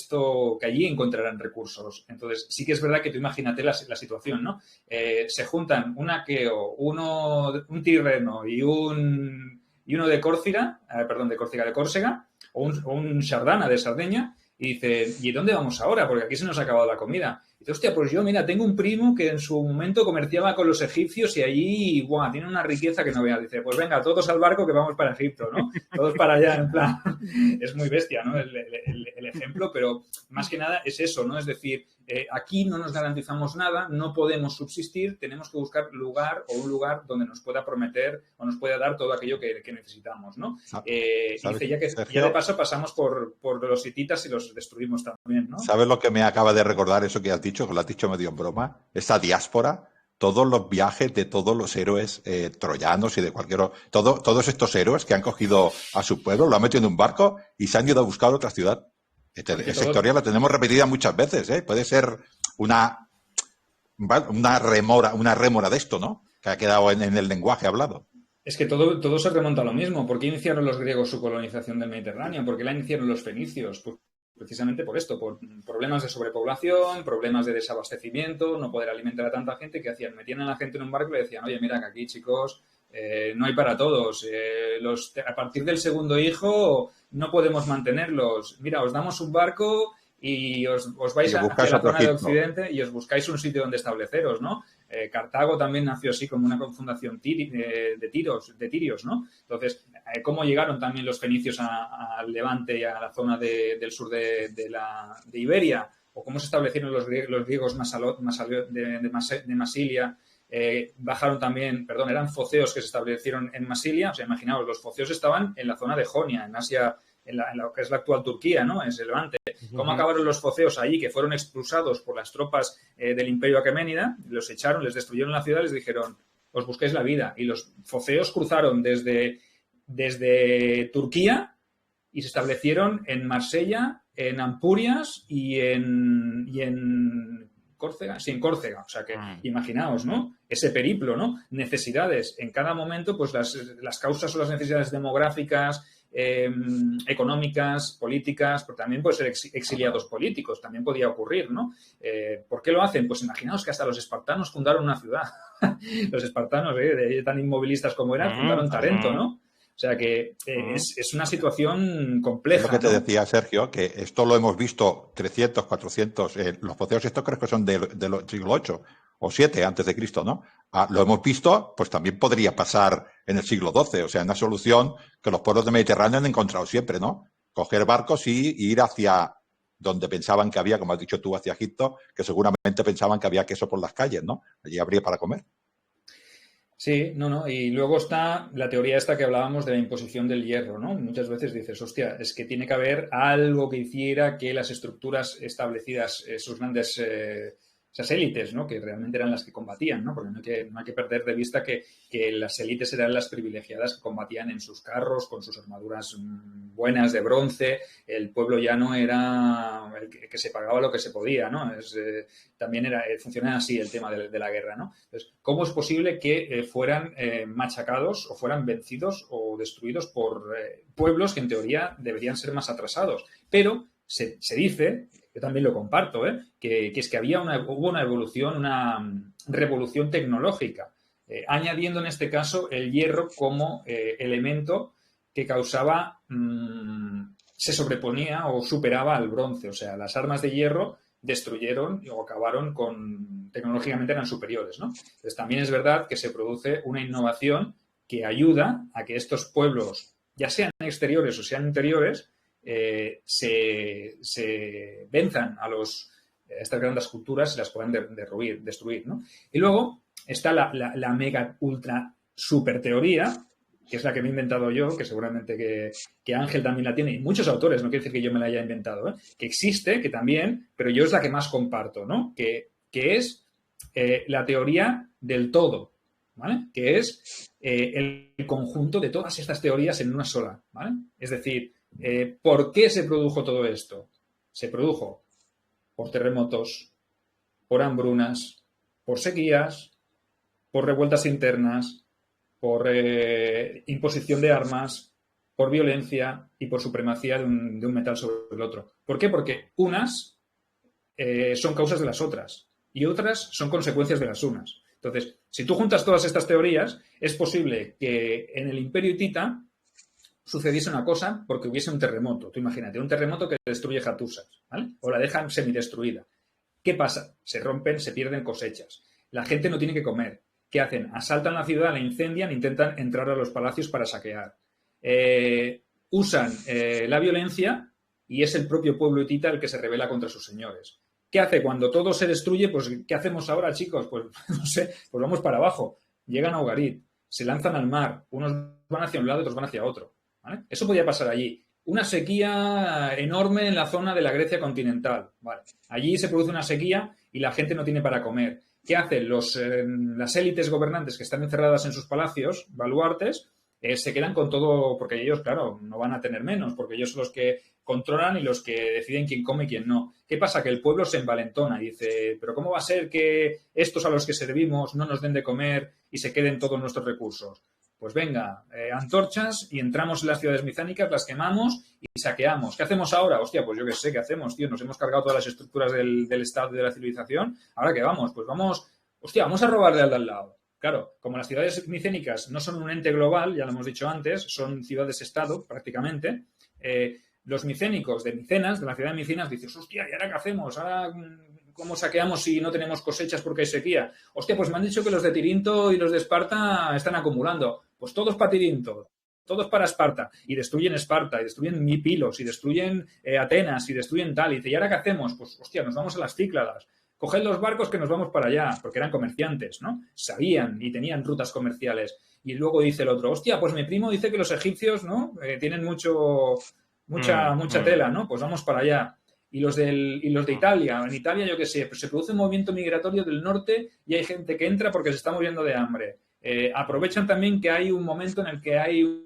B: allí encontrarán recursos. Entonces, sí que es verdad que tú imagínate la situación, ¿no? Se juntan un aqueo, un tirreno y uno de Córcega, de Córcega, o un Sardana de Sardeña, y dice, ¿y dónde vamos ahora? Porque aquí se nos ha acabado la comida. Y dice, hostia, pues yo, mira, tengo un primo que en su momento comerciaba con los egipcios y allí, ¡buah!, tiene una riqueza que no veas. Dice, pues venga, todos al barco que vamos para Egipto, ¿no? Todos para allá, en plan, es muy bestia, ¿no? El ejemplo, pero más que nada es eso, ¿no? Es decir, aquí no nos garantizamos nada, no podemos subsistir, tenemos que buscar un lugar donde nos pueda prometer o nos pueda dar todo aquello que necesitamos, ¿no? Dice, ya de paso pasamos por los hititas y los destruimos también, ¿no?
C: ¿Sabes lo que me acaba de recordar eso que has dicho? Que lo has dicho medio en broma. Esa diáspora, todos los viajes de todos los héroes troyanos y de todos estos héroes que han cogido a su pueblo, lo han metido en un barco y se han ido a buscar otra ciudad. Esa historia la tenemos repetida muchas veces, ¿eh? Puede ser una rémora de esto, ¿no? Que ha quedado en el lenguaje hablado.
B: Es que todo se remonta a lo mismo. ¿Por qué iniciaron los griegos su colonización del Mediterráneo? ¿Por qué la iniciaron los fenicios? Pues precisamente por esto, por problemas de sobrepoblación, problemas de desabastecimiento, no poder alimentar a tanta gente. ¿Qué hacían? Metían a la gente en un barco y le decían, oye, mira que aquí, chicos, no hay para todos. A partir del segundo hijo no podemos mantenerlos. Mira, os damos un barco y os vais hacia la zona de Occidente y os buscáis un sitio donde estableceros, ¿no? Cartago también nació así como una fundación de tirios, ¿no? Entonces, ¿cómo llegaron también los fenicios al Levante y a la zona del sur de Iberia? ¿O cómo se establecieron los griegos de Masilia? Bajaron también, eran foceos que se establecieron en Masilia. O sea, imaginaos, los foceos estaban en la zona de Jonia, en Asia, en lo que es la actual Turquía, ¿no? Es el Levante. ¿Cómo acabaron los foceos allí, que fueron expulsados por las tropas del Imperio Aqueménida? Los echaron, les destruyeron la ciudad, les dijeron, os busquéis la vida. Y los foceos cruzaron desde Turquía y se establecieron en Marsella, en Ampurias y en Córcega. Sí, en Córcega. O sea que, imaginaos, ¿no? Ese periplo, ¿no? Necesidades. En cada momento, pues las causas son las necesidades demográficas, económicas, políticas, pero también puede ser exiliados políticos, también podía ocurrir, ¿no? ¿Por qué lo hacen? Pues imaginaos que hasta los espartanos fundaron una ciudad. Los espartanos, tan inmovilistas como eran, fundaron Tarento, ¿no? O sea que es una situación compleja.
C: Es lo que te decía, Sergio, que esto lo hemos visto 300, 400, los poceos estos creo que son del siglo VIII o VII antes de Cristo, ¿no? Lo hemos visto, pues también podría pasar en el siglo XII, o sea, una solución que los pueblos del Mediterráneo han encontrado siempre, ¿no? Coger barcos y ir hacia donde pensaban que había, como has dicho tú, hacia Egipto, que seguramente pensaban que había queso por las calles, ¿no? Allí habría para comer.
B: Sí, no. Y luego está la teoría esta que hablábamos de la imposición del hierro, ¿no? Muchas veces dices, hostia, es que tiene que haber algo que hiciera que las estructuras establecidas, esos grandes, esas élites, ¿no? Que realmente eran las que combatían, ¿no? Porque no hay que perder de vista que las élites eran las privilegiadas que combatían en sus carros, con sus armaduras buenas de bronce. El pueblo llano era el que se pagaba lo que se podía, ¿no? También funcionaba así el tema de la guerra, ¿no? Entonces, ¿cómo es posible que fueran machacados o fueran vencidos o destruidos por pueblos que en teoría deberían ser más atrasados? Pero se dice, yo también lo comparto, que es que hubo una evolución, una revolución tecnológica, añadiendo en este caso el hierro como elemento que causaba, se sobreponía o superaba al bronce. O sea, las armas de hierro destruyeron o acabaron tecnológicamente eran superiores, ¿no? Entonces también es verdad que se produce una innovación que ayuda a que estos pueblos, ya sean exteriores o sean interiores, se venzan a estas grandes culturas y las puedan destruir, ¿no? Y luego está la mega ultra super teoría, que es la que me he inventado yo, que seguramente que Ángel también la tiene, y muchos autores, no quiere decir que yo me la haya inventado, que existe, que también, pero yo es la que más comparto, ¿no? Que es la teoría del todo, ¿vale? Que es el conjunto de todas estas teorías en una sola, ¿vale? Es decir, ¿por qué se produjo todo esto? Se produjo por terremotos, por hambrunas, por sequías, por revueltas internas, por imposición de armas, por violencia y por supremacía de un metal sobre el otro. ¿Por qué? Porque unas son causas de las otras y otras son consecuencias de las unas. Entonces, si tú juntas todas estas teorías, es posible que en el Imperio Hitita sucediese una cosa porque hubiese un terremoto. Tú imagínate, un terremoto que destruye Hattusas, ¿vale? O la dejan semidestruida. ¿Qué pasa? Se rompen, se pierden cosechas. La gente no tiene que comer. ¿Qué hacen? Asaltan la ciudad, la incendian, intentan entrar a los palacios para saquear. Usan la violencia y es el propio pueblo hitita el que se rebela contra sus señores. ¿Qué hace? Cuando todo se destruye, pues ¿qué hacemos ahora, chicos? Pues no sé, pues vamos para abajo. Llegan a Ugarit, se lanzan al mar. Unos van hacia un lado y otros van hacia otro. ¿Vale? Eso podía pasar allí. Una sequía enorme en la zona de la Grecia continental. ¿Vale? Allí se produce una sequía y la gente no tiene para comer. ¿Qué hacen? Las élites gobernantes que están encerradas en sus palacios, baluartes, se quedan con todo, porque ellos, claro, no van a tener menos, porque ellos son los que controlan y los que deciden quién come y quién no. ¿Qué pasa? Que el pueblo se envalentona y dice, ¿pero cómo va a ser que estos a los que servimos no nos den de comer y se queden todos nuestros recursos? Pues venga, antorchas y entramos en las ciudades micénicas, las quemamos y saqueamos. ¿Qué hacemos ahora? Hostia, pues yo qué sé, ¿qué hacemos, tío? Nos hemos cargado todas las estructuras del Estado y de la civilización. ¿Ahora qué vamos? Pues vamos a robarle al de al lado. Claro, como las ciudades micénicas no son un ente global, ya lo hemos dicho antes, son ciudades-estado prácticamente, los micénicos de Micenas, de la ciudad de Micenas, dices, hostia, ¿y ahora qué hacemos? ¿Ahora cómo saqueamos si no tenemos cosechas porque hay sequía? Hostia, pues me han dicho que los de Tirinto y los de Esparta están acumulando. Pues todos para Tirinto, todos para Esparta. Y destruyen Esparta, y destruyen Pilos, y destruyen Atenas, y destruyen tal. Y dice, ¿y ahora qué hacemos? Pues, hostia, nos vamos a las Cícladas. Coged los barcos que nos vamos para allá, porque eran comerciantes, ¿no? Sabían y tenían rutas comerciales. Y luego dice el otro, hostia, pues mi primo dice que los egipcios, ¿no? Tienen mucha tela, ¿no? Pues vamos para allá. Y los de Italia, en Italia, yo qué sé, pues se produce un movimiento migratorio del norte y hay gente que entra porque se está muriendo de hambre. Aprovechan también que hay un momento en el que hay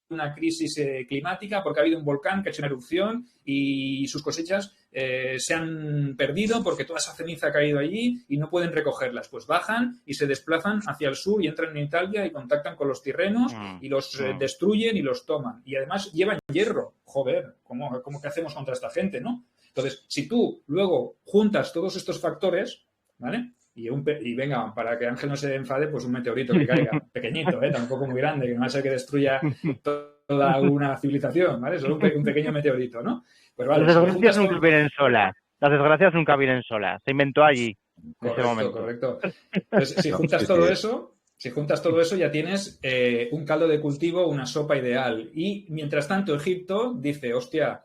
B: una crisis climática porque ha habido un volcán que ha hecho una erupción y sus cosechas se han perdido porque toda esa ceniza ha caído allí y no pueden recogerlas. Pues bajan y se desplazan hacia el sur y entran en Italia y contactan con los tirrenos y los destruyen y los toman. Y además llevan hierro. Joder, ¿cómo que hacemos contra esta gente, no? Entonces, si tú luego juntas todos estos factores, ¿vale? y venga, para que Ángel no se enfade, pues un meteorito que caiga, pequeñito, tampoco muy grande, que no va a ser que destruya toda una civilización, ¿vale? Solo un pequeño meteorito, ¿no? Pues vale,
A: Las
B: si le
A: desgracias
B: juntas
A: nunca
B: todo...
A: vienen solas. Las desgracias nunca vienen solas. Se inventó allí, en ese momento.
B: Correcto. Entonces, si
C: No,
B: juntas
C: sí,
B: todo
C: sí.
B: eso, ya tienes un caldo de cultivo, una sopa ideal. Y mientras tanto, Egipto dice, hostia,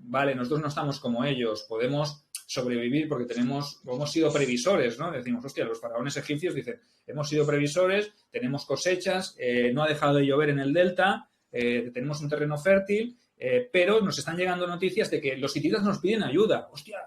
B: vale, nosotros no estamos como ellos, podemos sobrevivir porque hemos sido previsores, ¿no? Decimos, hostia, los faraones egipcios dicen, hemos sido previsores, tenemos cosechas, no ha dejado de llover en el delta, tenemos un terreno fértil, pero nos están llegando noticias de que los hititas nos piden ayuda. Hostia,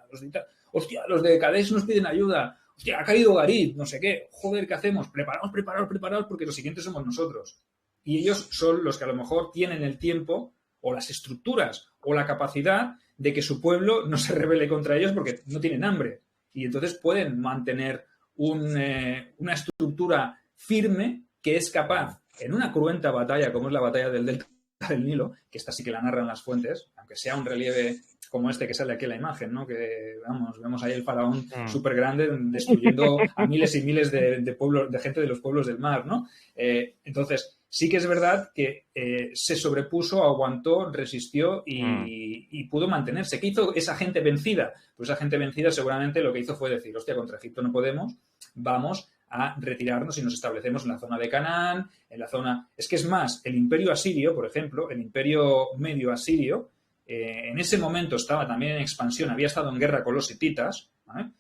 B: los de Kadesh nos piden ayuda. Hostia, ha caído Garid, no sé qué. Joder, ¿qué hacemos? Preparaos, porque los siguientes somos nosotros. Y ellos son los que a lo mejor tienen el tiempo o las estructuras o la capacidad de que su pueblo no se rebele contra ellos porque no tienen hambre. Y entonces pueden mantener una estructura firme que es capaz, en una cruenta batalla como es la batalla del Delta del Nilo, que esta sí que la narran las fuentes, aunque sea un relieve como este que sale aquí en la imagen, ¿no? Que, vemos ahí el faraón súper grande destruyendo a miles y miles de pueblos, de gente de los pueblos del mar, ¿no? Entonces, sí que es verdad que se sobrepuso, aguantó, resistió y pudo mantenerse. ¿Qué hizo esa gente vencida? Pues esa gente vencida seguramente lo que hizo fue decir, hostia, contra Egipto no podemos, vamos a retirarnos y nos establecemos en la zona de Canaán, en la zona... Es que es más, el imperio asirio, por ejemplo, el imperio medio asirio, en ese momento estaba también en expansión, había estado en guerra con los hititas, ¿vale?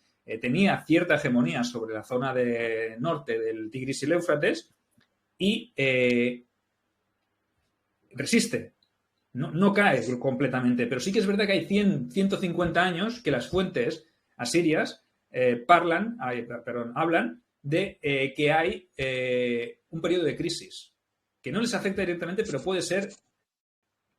B: Tenía cierta hegemonía sobre la zona de norte del Tigris y el Éufrates y resiste. No cae completamente, pero sí que es verdad que hay 150 años que las fuentes asirias hablan de que hay un periodo de crisis que no les afecta directamente, pero puede ser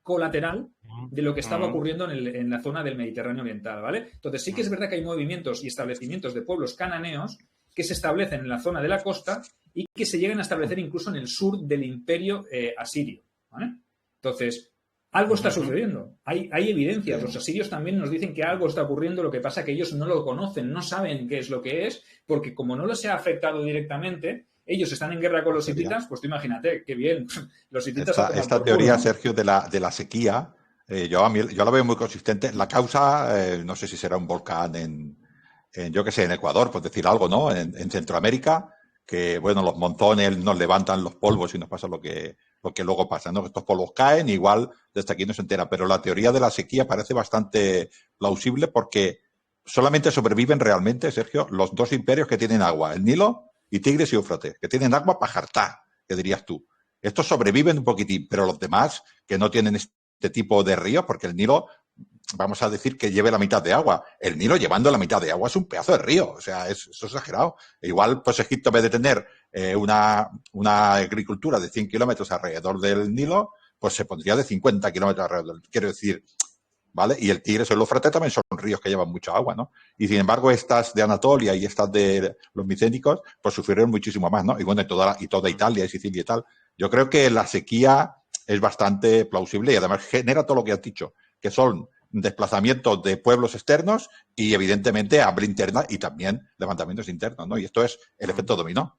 B: colateral de lo que estaba ocurriendo en la zona del Mediterráneo oriental, ¿vale? Entonces sí que es verdad que hay movimientos y establecimientos de pueblos cananeos que se establecen en la zona de la costa y que se llegan a establecer incluso en el sur del imperio asirio, ¿vale? Entonces, algo está sucediendo. Hay evidencias. Los asirios también nos dicen que algo está ocurriendo, lo que pasa es que ellos no lo conocen, no saben qué es lo que es, porque como no les ha afectado directamente, ellos están en guerra con los hititas, pues tú imagínate, qué bien. Los hititas
C: esta teoría, ¿no? Sergio, de la sequía, yo la veo muy consistente. La causa, no sé si será un volcán yo qué sé, en Ecuador, por decir algo, ¿no? En Centroamérica, que, bueno, los monzones nos levantan los polvos y nos pasa lo que luego pasa, ¿no? Estos polvos caen, igual desde aquí no se entera. Pero la teoría de la sequía parece bastante plausible porque solamente sobreviven realmente, Sergio, los dos imperios que tienen agua, el Nilo y Tigris y Éufrates, que tienen agua para jartar, que dirías tú. Estos sobreviven un poquitín, pero los demás que no tienen este tipo de ríos, porque el Nilo, vamos a decir que lleve la mitad de agua. El Nilo llevando la mitad de agua es un pedazo de río, o sea, eso es exagerado. Igual, pues Egipto, en vez de tener una agricultura de 100 kilómetros alrededor del Nilo, pues se pondría de 50 kilómetros alrededor. Quiero decir, ¿vale? Y el Tigris y el Éufrates también son ríos que llevan mucha agua, ¿no? Y sin embargo, estas de Anatolia y estas de los micénicos, pues sufrieron muchísimo más, ¿no? Y bueno, toda Italia y Sicilia y tal. Yo creo que la sequía es bastante plausible y además genera todo lo que has dicho, que son desplazamientos de pueblos externos y evidentemente hambre interna y también levantamientos internos, ¿no? Y esto es el efecto dominó.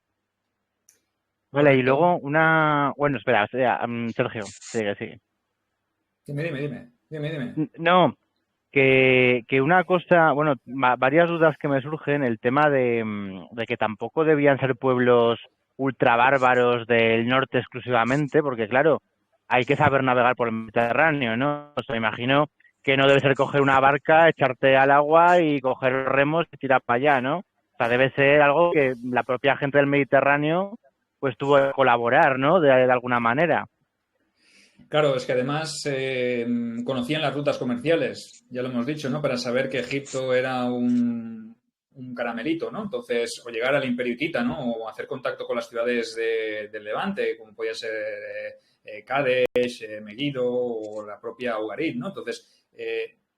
A: Vale, y luego Bueno, espera, Sergio, sigue.
B: Dime.
A: No, que una cosa, bueno, varias dudas que me surgen, el tema de que tampoco debían ser pueblos ultra bárbaros del norte exclusivamente, porque claro, hay que saber navegar por el Mediterráneo, ¿no? O sea, imagino que no debe ser coger una barca, echarte al agua y coger los remos y tirar para allá, ¿no? O sea, debe ser algo que la propia gente del Mediterráneo pues tuvo que colaborar, ¿no? De alguna manera.
B: Claro, es que además conocían las rutas comerciales, ya lo hemos dicho, ¿no? Para saber que Egipto era un caramelito, ¿no? Entonces, o llegar al Imperio Hitita, ¿no? O hacer contacto con las ciudades del Levante, como podía ser Kadesh, Megiddo o la propia Ugarit, ¿no? Entonces,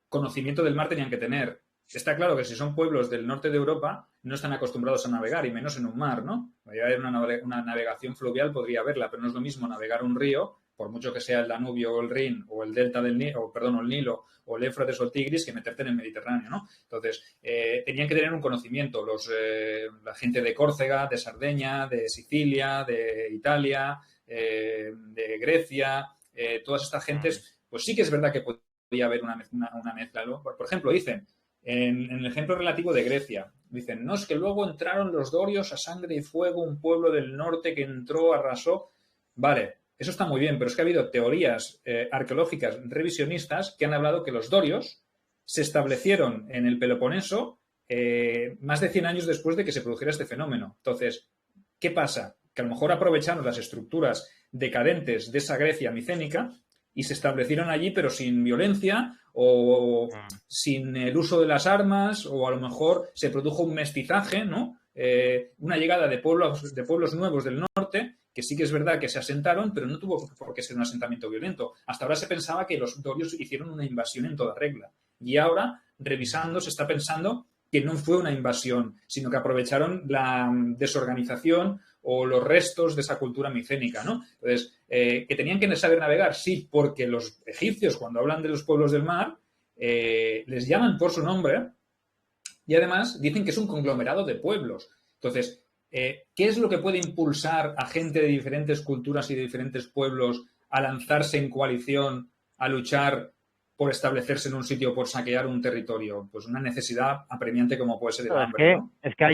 B: conocimiento del mar tenían que tener. Está claro que si son pueblos del norte de Europa, no están acostumbrados a navegar, y menos en un mar, ¿no? Podría haber una navegación fluvial, podría haberla, pero no es lo mismo navegar un río por mucho que sea el Danubio o el Rin o el delta del Nilo, o el Nilo o el Éufrates o el Tigris, que meterte en el Mediterráneo, ¿no? Entonces, tenían que tener un conocimiento, la gente de Córcega, de Sardeña, de Sicilia, de Italia, de Grecia, todas estas gentes, pues sí que es verdad que podía haber una mezcla, ¿no? Por ejemplo, dicen, en el ejemplo relativo de Grecia, dicen, no, es que luego entraron los dorios a sangre y fuego, un pueblo del norte que entró, arrasó. Vale, eso está muy bien, pero es que ha habido teorías arqueológicas revisionistas que han hablado que los dorios se establecieron en el Peloponeso más de 100 años después de que se produjera este fenómeno. Entonces, ¿qué pasa? Que a lo mejor aprovecharon las estructuras decadentes de esa Grecia micénica y se establecieron allí, pero sin violencia o sin el uso de las armas, o a lo mejor se produjo un mestizaje, ¿no? Una llegada de pueblos nuevos del norte, que sí que es verdad que se asentaron, pero no tuvo por qué ser un asentamiento violento. Hasta ahora se pensaba que los dorios hicieron una invasión en toda regla. Y ahora, revisando, se está pensando que no fue una invasión, sino que aprovecharon la desorganización o los restos de esa cultura micénica, ¿no? Entonces, ¿que tenían que saber navegar? Sí, porque los egipcios, cuando hablan de los pueblos del mar, les llaman por su nombre y además dicen que es un conglomerado de pueblos. Entonces, ¿qué es lo que puede impulsar a gente de diferentes culturas y de diferentes pueblos a lanzarse en coalición, a luchar por establecerse en un sitio, por saquear un territorio? Pues una necesidad apremiante como puede ser el hambre, ¿no?
A: Es que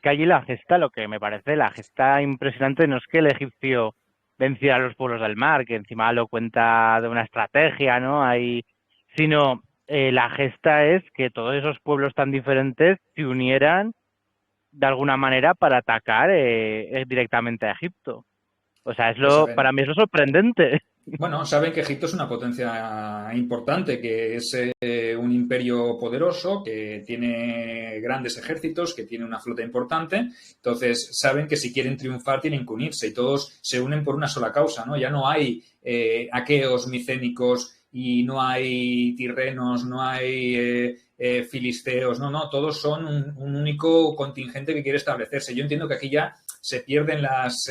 A: allí la gesta, lo que me parece, la gesta impresionante no es que el egipcio venciera a los pueblos del mar, que encima lo cuenta de una estrategia, ¿no? Sino la gesta es que todos esos pueblos tan diferentes se unieran de alguna manera para atacar directamente a Egipto. O sea, para mí es lo sorprendente.
B: Bueno, saben que Egipto es una potencia importante, que es un imperio poderoso, que tiene grandes ejércitos, que tiene una flota importante. Entonces, saben que si quieren triunfar tienen que unirse y todos se unen por una sola causa, ¿no? Ya no hay aqueos micénicos y no hay tirrenos, no hay filisteos, no, todos son un único contingente que quiere establecerse. Yo entiendo que aquí ya se pierden las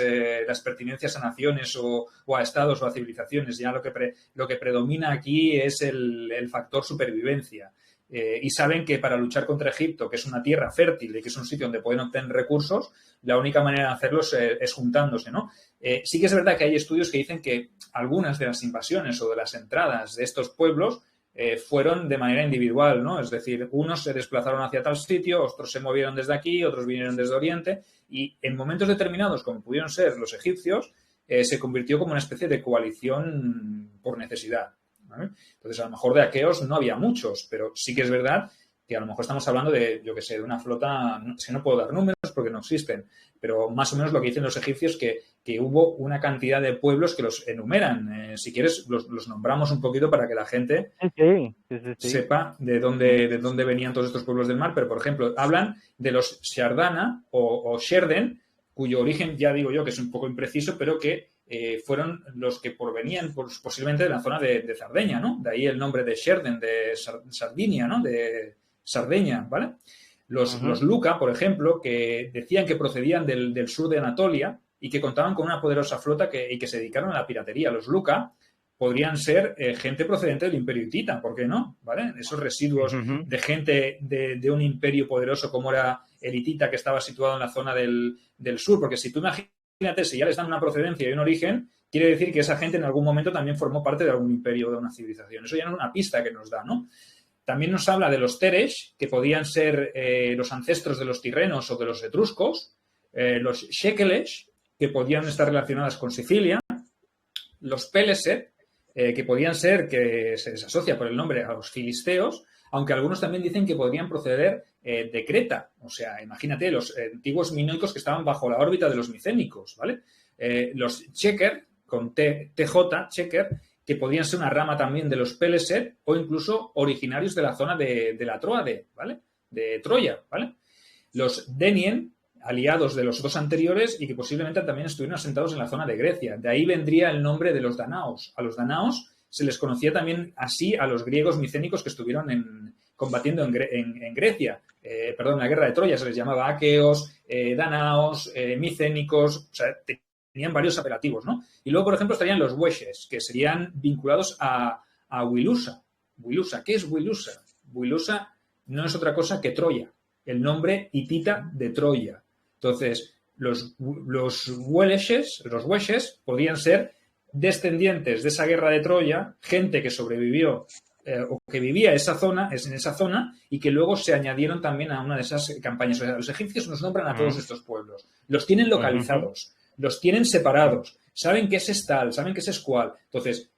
B: pertinencias a naciones o a estados o a civilizaciones. Ya lo que predomina aquí es el factor supervivencia. Y saben que para luchar contra Egipto, que es una tierra fértil y que es un sitio donde pueden obtener recursos, la única manera de hacerlo es juntándose, ¿no? Sí que es verdad que hay estudios que dicen que algunas de las invasiones o de las entradas de estos pueblos fueron de manera individual, ¿no? Es decir, unos se desplazaron hacia tal sitio, otros se movieron desde aquí, otros vinieron desde Oriente y en momentos determinados, como pudieron ser los egipcios, se convirtió como una especie de coalición por necesidad, ¿vale? Entonces, a lo mejor de aqueos no había muchos, pero sí que es verdad que a lo mejor estamos hablando de, yo que sé, de una flota, no puedo dar números porque no existen, pero más o menos lo que dicen los egipcios que hubo una cantidad de pueblos que los enumeran. Si quieres, los nombramos un poquito para que la gente sepa de dónde venían todos estos pueblos del mar, pero, por ejemplo, hablan de los Shardana o Sherden, cuyo origen, ya digo yo, que es un poco impreciso, pero que fueron los que provenían posiblemente de la zona de Cerdeña, ¿no? De ahí el nombre de Sherden, de Sardinia, ¿no? De Sardeña, ¿vale? Los Luca, por ejemplo, que decían que procedían del sur de Anatolia y que contaban con una poderosa flota y que se dedicaron a la piratería. Los Luca podrían ser gente procedente del imperio hitita, ¿por qué no? ¿Vale? Esos residuos de gente de un imperio poderoso como era el hitita, que estaba situado en la zona del sur, porque si tú imagínate, si ya les dan una procedencia y un origen, quiere decir que esa gente en algún momento también formó parte de algún imperio o de una civilización. Eso ya no es una pista que nos da, ¿no? También nos habla de los Teresh, que podían ser los ancestros de los tirrenos o de los etruscos, los Shekelesh, que podían estar relacionadas con Sicilia, los Peleset, que podían ser, que se les asocia por el nombre a los filisteos, aunque algunos también dicen que podrían proceder de Creta. O sea, imagínate, los antiguos minoicos que estaban bajo la órbita de los micénicos, ¿vale? Los Chequer, con TJ, Chequer, que podían ser una rama también de los Peleset o incluso originarios de la zona de la Troade, ¿vale? De Troya, ¿vale? Los Denien, aliados de los dos anteriores y que posiblemente también estuvieron asentados en la zona de Grecia. De ahí vendría el nombre de los Danaos. A los Danaos se les conocía también así a los griegos micénicos que estuvieron combatiendo en Grecia. En la guerra de Troya se les llamaba aqueos, danaos, micénicos. O sea,
D: tenían varios apelativos, ¿no? Y luego, por ejemplo, estarían los Hueshes, que serían vinculados a Wilusa. Wilusa, ¿qué es Wilusa? Wilusa no es otra cosa que Troya, el nombre hitita de Troya. Entonces, los Hueshes podían ser descendientes de esa guerra de Troya, gente que sobrevivió o que vivía en esa zona y que luego se añadieron también a una de esas campañas. O sea, los egipcios nos nombran a todos estos pueblos, los tienen localizados, los tienen separados, saben que ese es tal, saben que ese es cual. Entonces,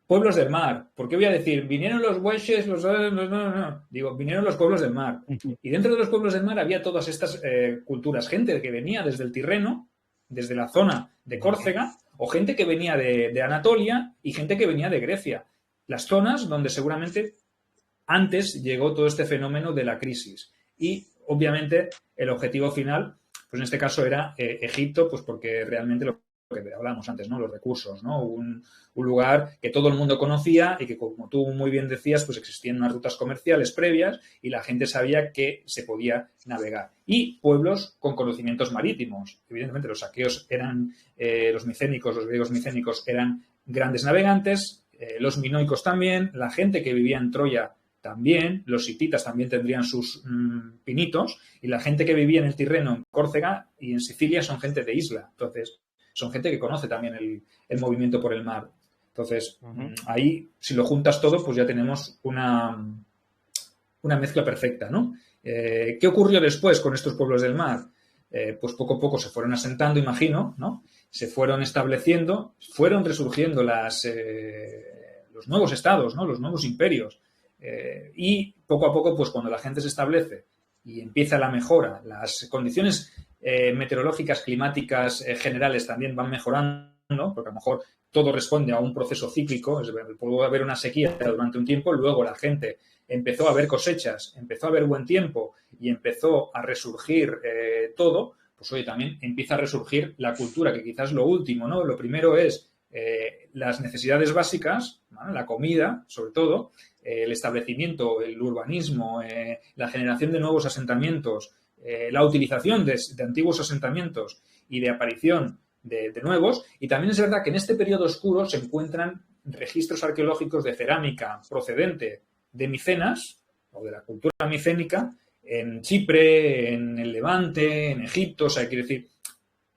D: pueblos del mar, ¿por qué voy a decir vinieron los Hueshes, no? Digo, vinieron los pueblos del mar. Y dentro de los pueblos del mar había todas estas culturas, gente que venía desde el Tirreno, desde la zona de Córcega, o gente que venía de Anatolia y gente que venía de Grecia. Las zonas donde seguramente antes llegó todo este fenómeno de la crisis. Y, obviamente, el objetivo final, pues en este caso era Egipto, pues porque realmente lo que hablábamos antes, ¿no? Los recursos, ¿no? Un lugar que todo el mundo conocía y que, como tú muy bien decías, pues existían unas rutas comerciales previas y la gente sabía que se podía navegar. Y pueblos con conocimientos marítimos. Evidentemente, los aqueos eran, los micénicos, los griegos micénicos eran grandes navegantes, los minoicos también, la gente que vivía en Troya también, los hititas también tendrían sus pinitos, y la gente que vivía en el Tirreno, en Córcega y en Sicilia son gente de isla. Entonces, son gente que conoce también el movimiento por el mar. Entonces, ahí, si lo juntas todo, pues ya tenemos una mezcla perfecta, ¿no? ¿Qué ocurrió después con estos pueblos del mar? Pues poco a poco se fueron asentando, imagino, ¿no? Se fueron estableciendo, fueron resurgiendo los nuevos estados, ¿no? Los nuevos imperios. Y poco a poco, pues cuando la gente se establece y empieza la mejora, las condiciones meteorológicas, climáticas generales también van mejorando, porque a lo mejor todo responde a un proceso cíclico, pudo haber una sequía durante un tiempo, luego la gente empezó a ver cosechas, empezó a ver buen tiempo y empezó a resurgir todo, pues oye, también empieza a resurgir la cultura, que quizás lo último, ¿no? Lo primero es las necesidades básicas, ¿vale? La comida, sobre todo, el establecimiento, el urbanismo, la generación de nuevos asentamientos, la utilización de antiguos asentamientos y de aparición de nuevos. Y también es verdad que en este periodo oscuro se encuentran registros arqueológicos de cerámica procedente de Micenas, o de la cultura micénica, en Chipre, en el Levante, en Egipto. O sea, quiere decir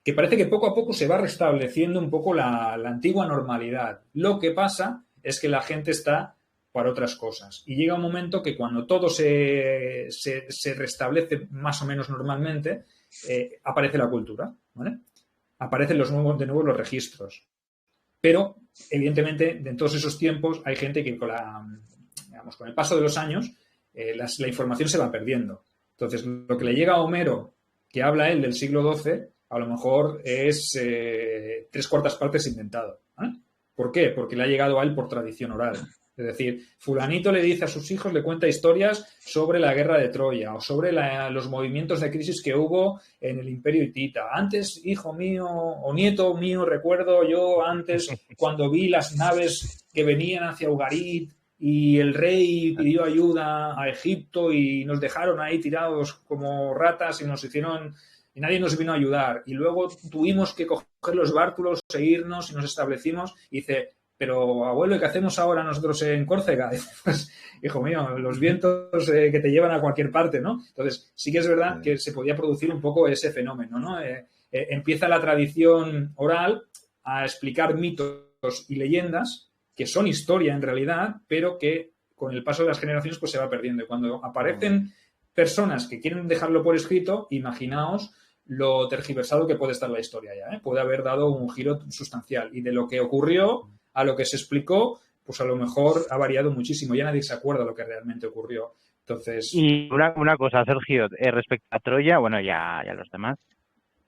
D: que parece que poco a poco se va restableciendo un poco la antigua normalidad. Lo que pasa es que la gente está para otras cosas. Y llega un momento que cuando todo se restablece más o menos normalmente, aparece la cultura, ¿vale? Aparecen de nuevo los registros. Pero, evidentemente, en todos esos tiempos hay gente que con el paso de los años, la información se va perdiendo. Entonces, lo que le llega a Homero, que habla él del siglo XII, a lo mejor es 3/4 partes inventado, ¿vale? ¿Por qué? Porque le ha llegado a él por tradición oral. Es decir, fulanito le dice a sus hijos, le cuenta historias sobre la guerra de Troya o sobre los movimientos de crisis que hubo en el Imperio Hitita. Antes, hijo mío o nieto mío, recuerdo yo antes cuando vi las naves que venían hacia Ugarit y el rey pidió ayuda a Egipto y nos dejaron ahí tirados como ratas y nadie nos vino a ayudar. Y luego tuvimos que coger los bártulos e irnos y nos establecimos. Y dice, pero abuelo, ¿y qué hacemos ahora nosotros en Córcega? Pues, hijo mío, los vientos que te llevan a cualquier parte, ¿no? Entonces, sí que es verdad que se podía producir un poco ese fenómeno, ¿no? Empieza la tradición oral a explicar mitos y leyendas que son historia en realidad, pero que con el paso de las generaciones pues se va perdiendo. Y cuando aparecen personas que quieren dejarlo por escrito, imaginaos lo tergiversado que puede estar la historia ya, ¿eh? Puede haber dado un giro sustancial. Y de lo que ocurrió a lo que se explicó, pues a lo mejor ha variado muchísimo. Ya nadie se acuerda lo que realmente ocurrió. Entonces...
A: Y una cosa, Sergio, respecto a Troya, bueno, ya los demás.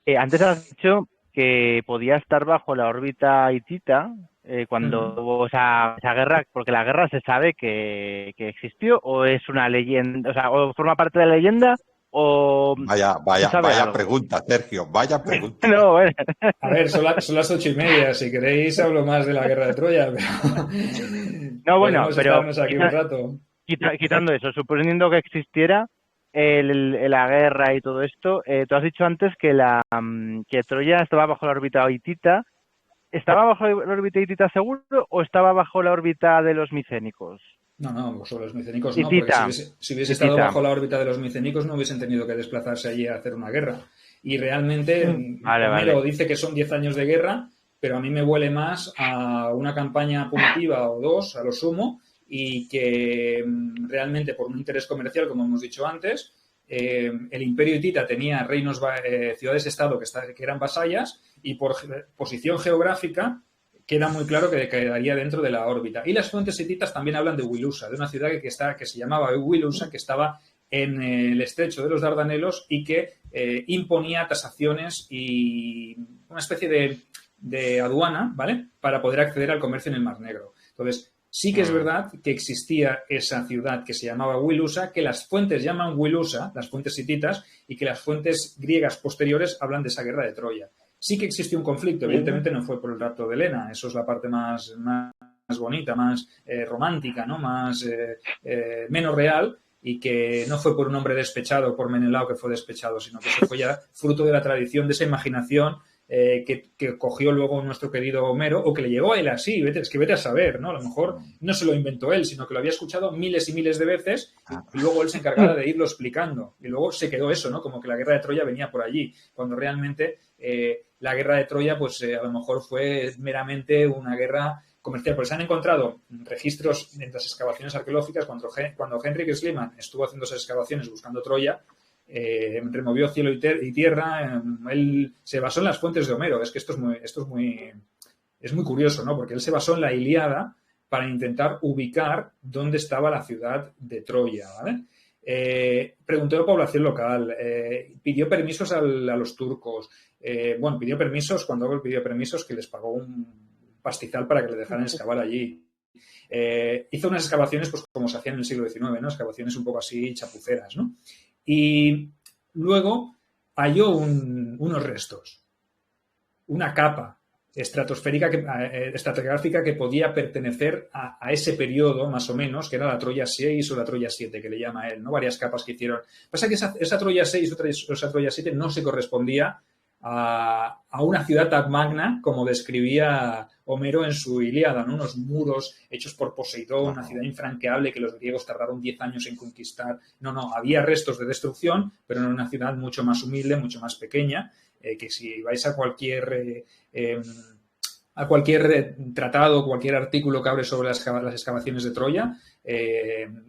A: Antes has dicho que podía estar bajo la órbita hitita cuando hubo esa guerra, porque la guerra se sabe que existió, o es una leyenda, o sea, o forma parte de la leyenda, o...
C: Vaya pregunta, Sergio, vaya pregunta.
A: No, bueno.
D: A ver, son las 8:30, si queréis hablo más de la guerra de Troya, pero...
A: No, bueno, pero
D: aquí un rato.
A: Quitando eso, suponiendo que existiera, la guerra y todo esto, tú has dicho antes que que Troya estaba bajo la órbita hitita. ¿Estaba bajo la órbita hitita seguro o estaba bajo la órbita de los micénicos?
D: No, sobre los micénicos no, porque
A: Hitita.
D: si hubiese estado
A: Hitita.
D: bajo la órbita de los micénicos no hubiesen tenido que desplazarse allí a hacer una guerra. Y realmente Homero dice que son 10 años de guerra, pero a mí me huele más a una campaña punitiva o 2, a lo sumo, y que realmente por un interés comercial, como hemos dicho antes, el Imperio hitita tenía reinos, ciudades-estado que eran vasallas, y por posición geográfica queda muy claro que quedaría dentro de la órbita. Y las fuentes hititas también hablan de Wilusa, de una ciudad que se llamaba Wilusa, que estaba en el estrecho de los Dardanelos y que imponía tasaciones y una especie de aduana, ¿vale?, para poder acceder al comercio en el Mar Negro. Entonces, sí que es verdad que existía esa ciudad que se llamaba Wilusa, que las fuentes llaman Wilusa, las fuentes hititas, y que las fuentes griegas posteriores hablan de esa guerra de Troya. Sí que existió un conflicto, evidentemente no fue por el rapto de Helena, eso es la parte más bonita, más romántica, ¿no?, menos real, y que no fue por un hombre despechado, por Menelao que fue despechado, sino que eso fue ya fruto de la tradición, de esa imaginación que cogió luego nuestro querido Homero, o que le llegó a él así, vete a saber, ¿no? A lo mejor no se lo inventó él, sino que lo había escuchado miles y miles de veces y luego él se encargaba de irlo explicando. Y luego se quedó eso, ¿no? Como que la guerra de Troya venía por allí, cuando realmente la guerra de Troya, pues a lo mejor fue meramente una guerra comercial, porque se han encontrado registros en las excavaciones arqueológicas cuando Henrik Schliemann estuvo haciendo esas excavaciones buscando Troya. Removió cielo y tierra, él se basó en las fuentes de Homero. Es que esto es muy curioso, ¿no? Porque él se basó en la Ilíada para intentar ubicar dónde estaba la ciudad de Troya, ¿vale? Preguntó a la población local, pidió permisos a los turcos, pidió permisos, cuando él pidió permisos, que les pagó un pastizal para que le dejaran excavar allí. Hizo unas excavaciones, pues como se hacían en el siglo XIX, ¿no? Excavaciones un poco así chapuceras, ¿no? Y luego halló unos restos, una capa estratigráfica que podía pertenecer a ese periodo, más o menos, que era la Troya 6 o la Troya 7, que le llama él, ¿no? Varias capas que hicieron. Pasa que esa Troya 6 o esa Troya 7 no se correspondía a una ciudad tan magna como describía Homero en su Ilíada, ¿no? Unos muros hechos por Poseidón, una ciudad infranqueable que los griegos tardaron 10 años en conquistar. No, había restos de destrucción, pero en una ciudad mucho más humilde, mucho más pequeña, que si vais a cualquier tratado, cualquier artículo que hable sobre las excavaciones de Troya,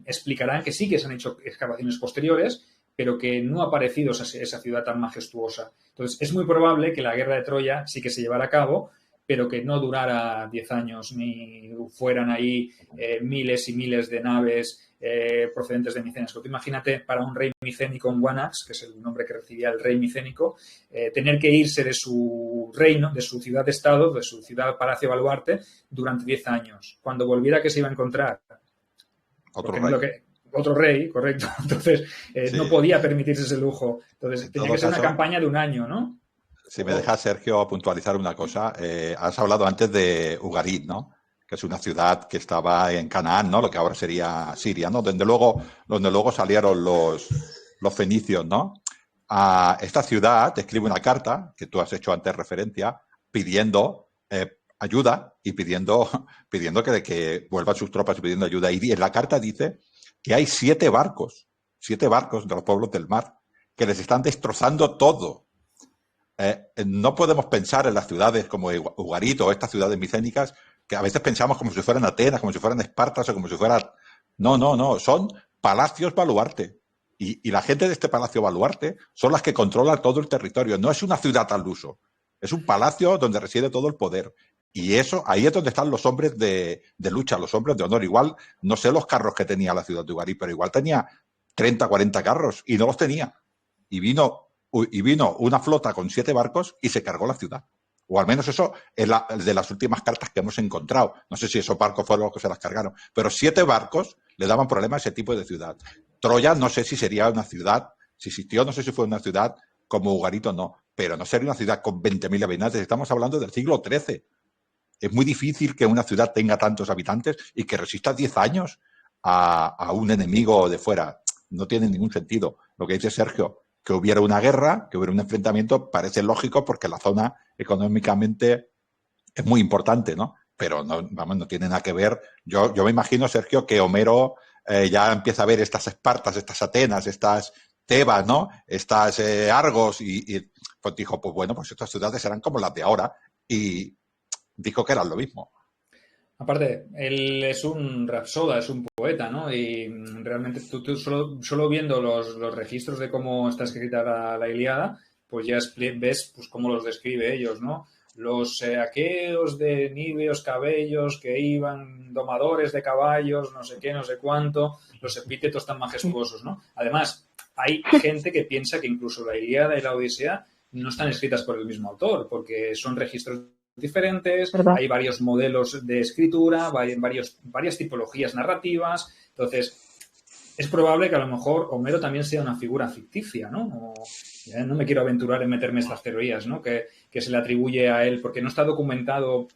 D: explicarán que sí que se han hecho excavaciones posteriores, pero que no ha aparecido esa ciudad tan majestuosa. Entonces, es muy probable que la guerra de Troya sí que se llevara a cabo, pero que no durara 10 años, ni fueran ahí miles y miles de naves procedentes de Micenas. Porque imagínate, para un rey micénico en Guanax, que es el nombre que recibía el rey micénico, tener que irse de su reino, de su ciudad-estado, de su ciudad-palacio baluarte, durante 10 años. Cuando volviera, ¿qué se iba a encontrar? Otro rey, correcto. Entonces, sí, no podía permitirse ese lujo. Entonces, tenía que ser una campaña de un año, ¿no?
C: Si me dejas, Sergio, puntualizar una cosa. Has hablado antes de Ugarit, ¿no? Que es una ciudad que estaba en Canaán, ¿no? Lo que ahora sería Siria, ¿no? Donde luego salieron los fenicios, ¿no? A esta ciudad escribe una carta, que tú has hecho antes referencia, pidiendo ayuda y pidiendo que vuelvan sus tropas y pidiendo ayuda. Y en la carta dice que hay 7 barcos de los pueblos del mar que les están destrozando todo. No podemos pensar en las ciudades como Ugarit o estas ciudades micénicas, que a veces pensamos como si fueran Atenas, como si fueran Espartas o como si fueran... No, son palacios baluarte. Y la gente de este palacio baluarte son las que controlan todo el territorio. No es una ciudad al uso, es un palacio donde reside todo el poder. Y eso, ahí es donde están los hombres de lucha, los hombres de honor. Igual, no sé los carros que tenía la ciudad de Ugarit, pero igual tenía 30, 40 carros y no los tenía. Y vino una flota con 7 barcos y se cargó la ciudad. O al menos eso es de las últimas cartas que hemos encontrado. No sé si esos barcos fueron los que se las cargaron, pero 7 barcos le daban problema a ese tipo de ciudad. Troya no sé si sería una ciudad, si existió, no sé si fue una ciudad como Ugarit o no, pero no sería una ciudad con 20.000 habitantes. Estamos hablando del siglo XIII. Es muy difícil que una ciudad tenga tantos habitantes y que resista 10 años a un enemigo de fuera. no tiene ningún sentido. Lo que dice Sergio, que hubiera una guerra, que hubiera un enfrentamiento, parece lógico porque la zona económicamente es muy importante, ¿no? Pero no, vamos, no tiene nada que ver. Yo me imagino, Sergio, que Homero ya empieza a ver estas Espartas, estas Atenas, estas Tebas, ¿no? Estas Argos y pues dijo, pues bueno, pues estas ciudades eran como las de ahora y dijo que eran lo mismo.
D: Aparte, él es un rapsoda, es un poeta, ¿no? Y realmente tú solo viendo los registros de cómo está escrita la Ilíada, pues ya ves pues cómo los describe ellos, ¿no? Los aqueos de níveos cabellos que iban domadores de caballos, no sé qué, no sé cuánto, los epítetos tan majestuosos, ¿no? Además, hay gente que piensa que incluso la Ilíada y la Odisea no están escritas por el mismo autor, porque son registros diferentes,
E: ¿verdad?
D: Hay varios modelos de escritura, varias tipologías narrativas, entonces es probable que a lo mejor Homero también sea una figura ficticia, ¿no? No me quiero aventurar en meterme estas teorías, ¿no? Que se le atribuye a él, porque no está documentado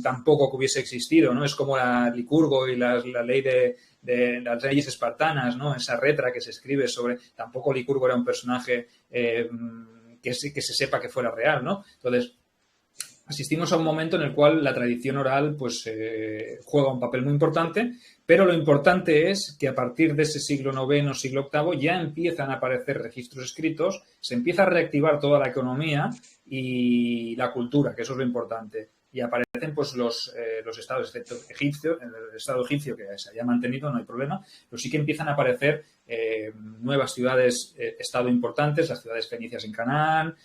D: tampoco que hubiese existido, ¿no? Es como la Licurgo y la ley de las leyes espartanas, ¿no? Esa retra que se escribe sobre... Tampoco Licurgo era un personaje que se sepa que fuera real, ¿no? Entonces, asistimos a un momento en el cual la tradición oral pues juega un papel muy importante, pero lo importante es que a partir de ese siglo IX, siglo VIII, ya empiezan a aparecer registros escritos, se empieza a reactivar toda la economía y la cultura, que eso es lo importante. Y aparecen pues los estados, excepto egipcio, el estado egipcio que se haya mantenido, no hay problema, pero sí que empiezan a aparecer nuevas ciudades, estado importantes, las ciudades fenicias en Canaán,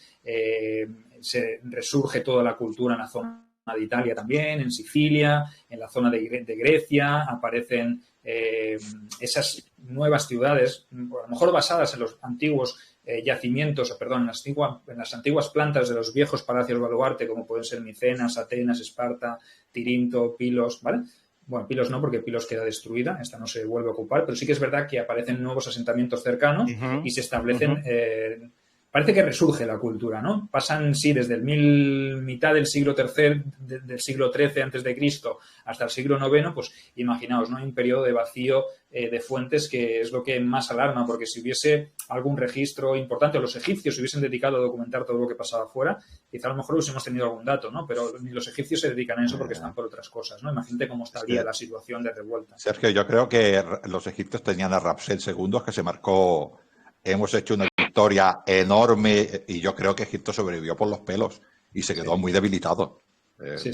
D: se resurge toda la cultura en la zona de Italia también, en Sicilia, en la zona de Grecia, aparecen esas nuevas ciudades, a lo mejor basadas en los antiguos yacimientos, perdón, en las antiguas plantas de los viejos palacios baluarte, como pueden ser Micenas, Atenas, Esparta, Tirinto, Pilos, ¿vale? Bueno, Pilos no, porque Pilos queda destruida, esta no se vuelve a ocupar, pero sí que es verdad que aparecen nuevos asentamientos cercanos y se establecen... Parece que resurge la cultura, ¿no? Pasan, sí, desde mitad del siglo III, del siglo XIII antes de Cristo hasta el siglo IX, pues imaginaos, ¿no? Hay un periodo de vacío de fuentes que es lo que más alarma, porque si hubiese algún registro importante, o los egipcios se hubiesen dedicado a documentar todo lo que pasaba afuera, quizá a lo mejor hubiésemos tenido algún dato, ¿no? Pero ni los egipcios se dedican a eso porque están por otras cosas, ¿no? Imagínate cómo estaría la situación de revuelta.
C: Sergio, yo creo que los egipcios tenían a Ramsés II, que se marcó... Hemos hecho una victoria enorme y yo creo que Egipto sobrevivió por los pelos y se quedó muy debilitado.
D: Sí.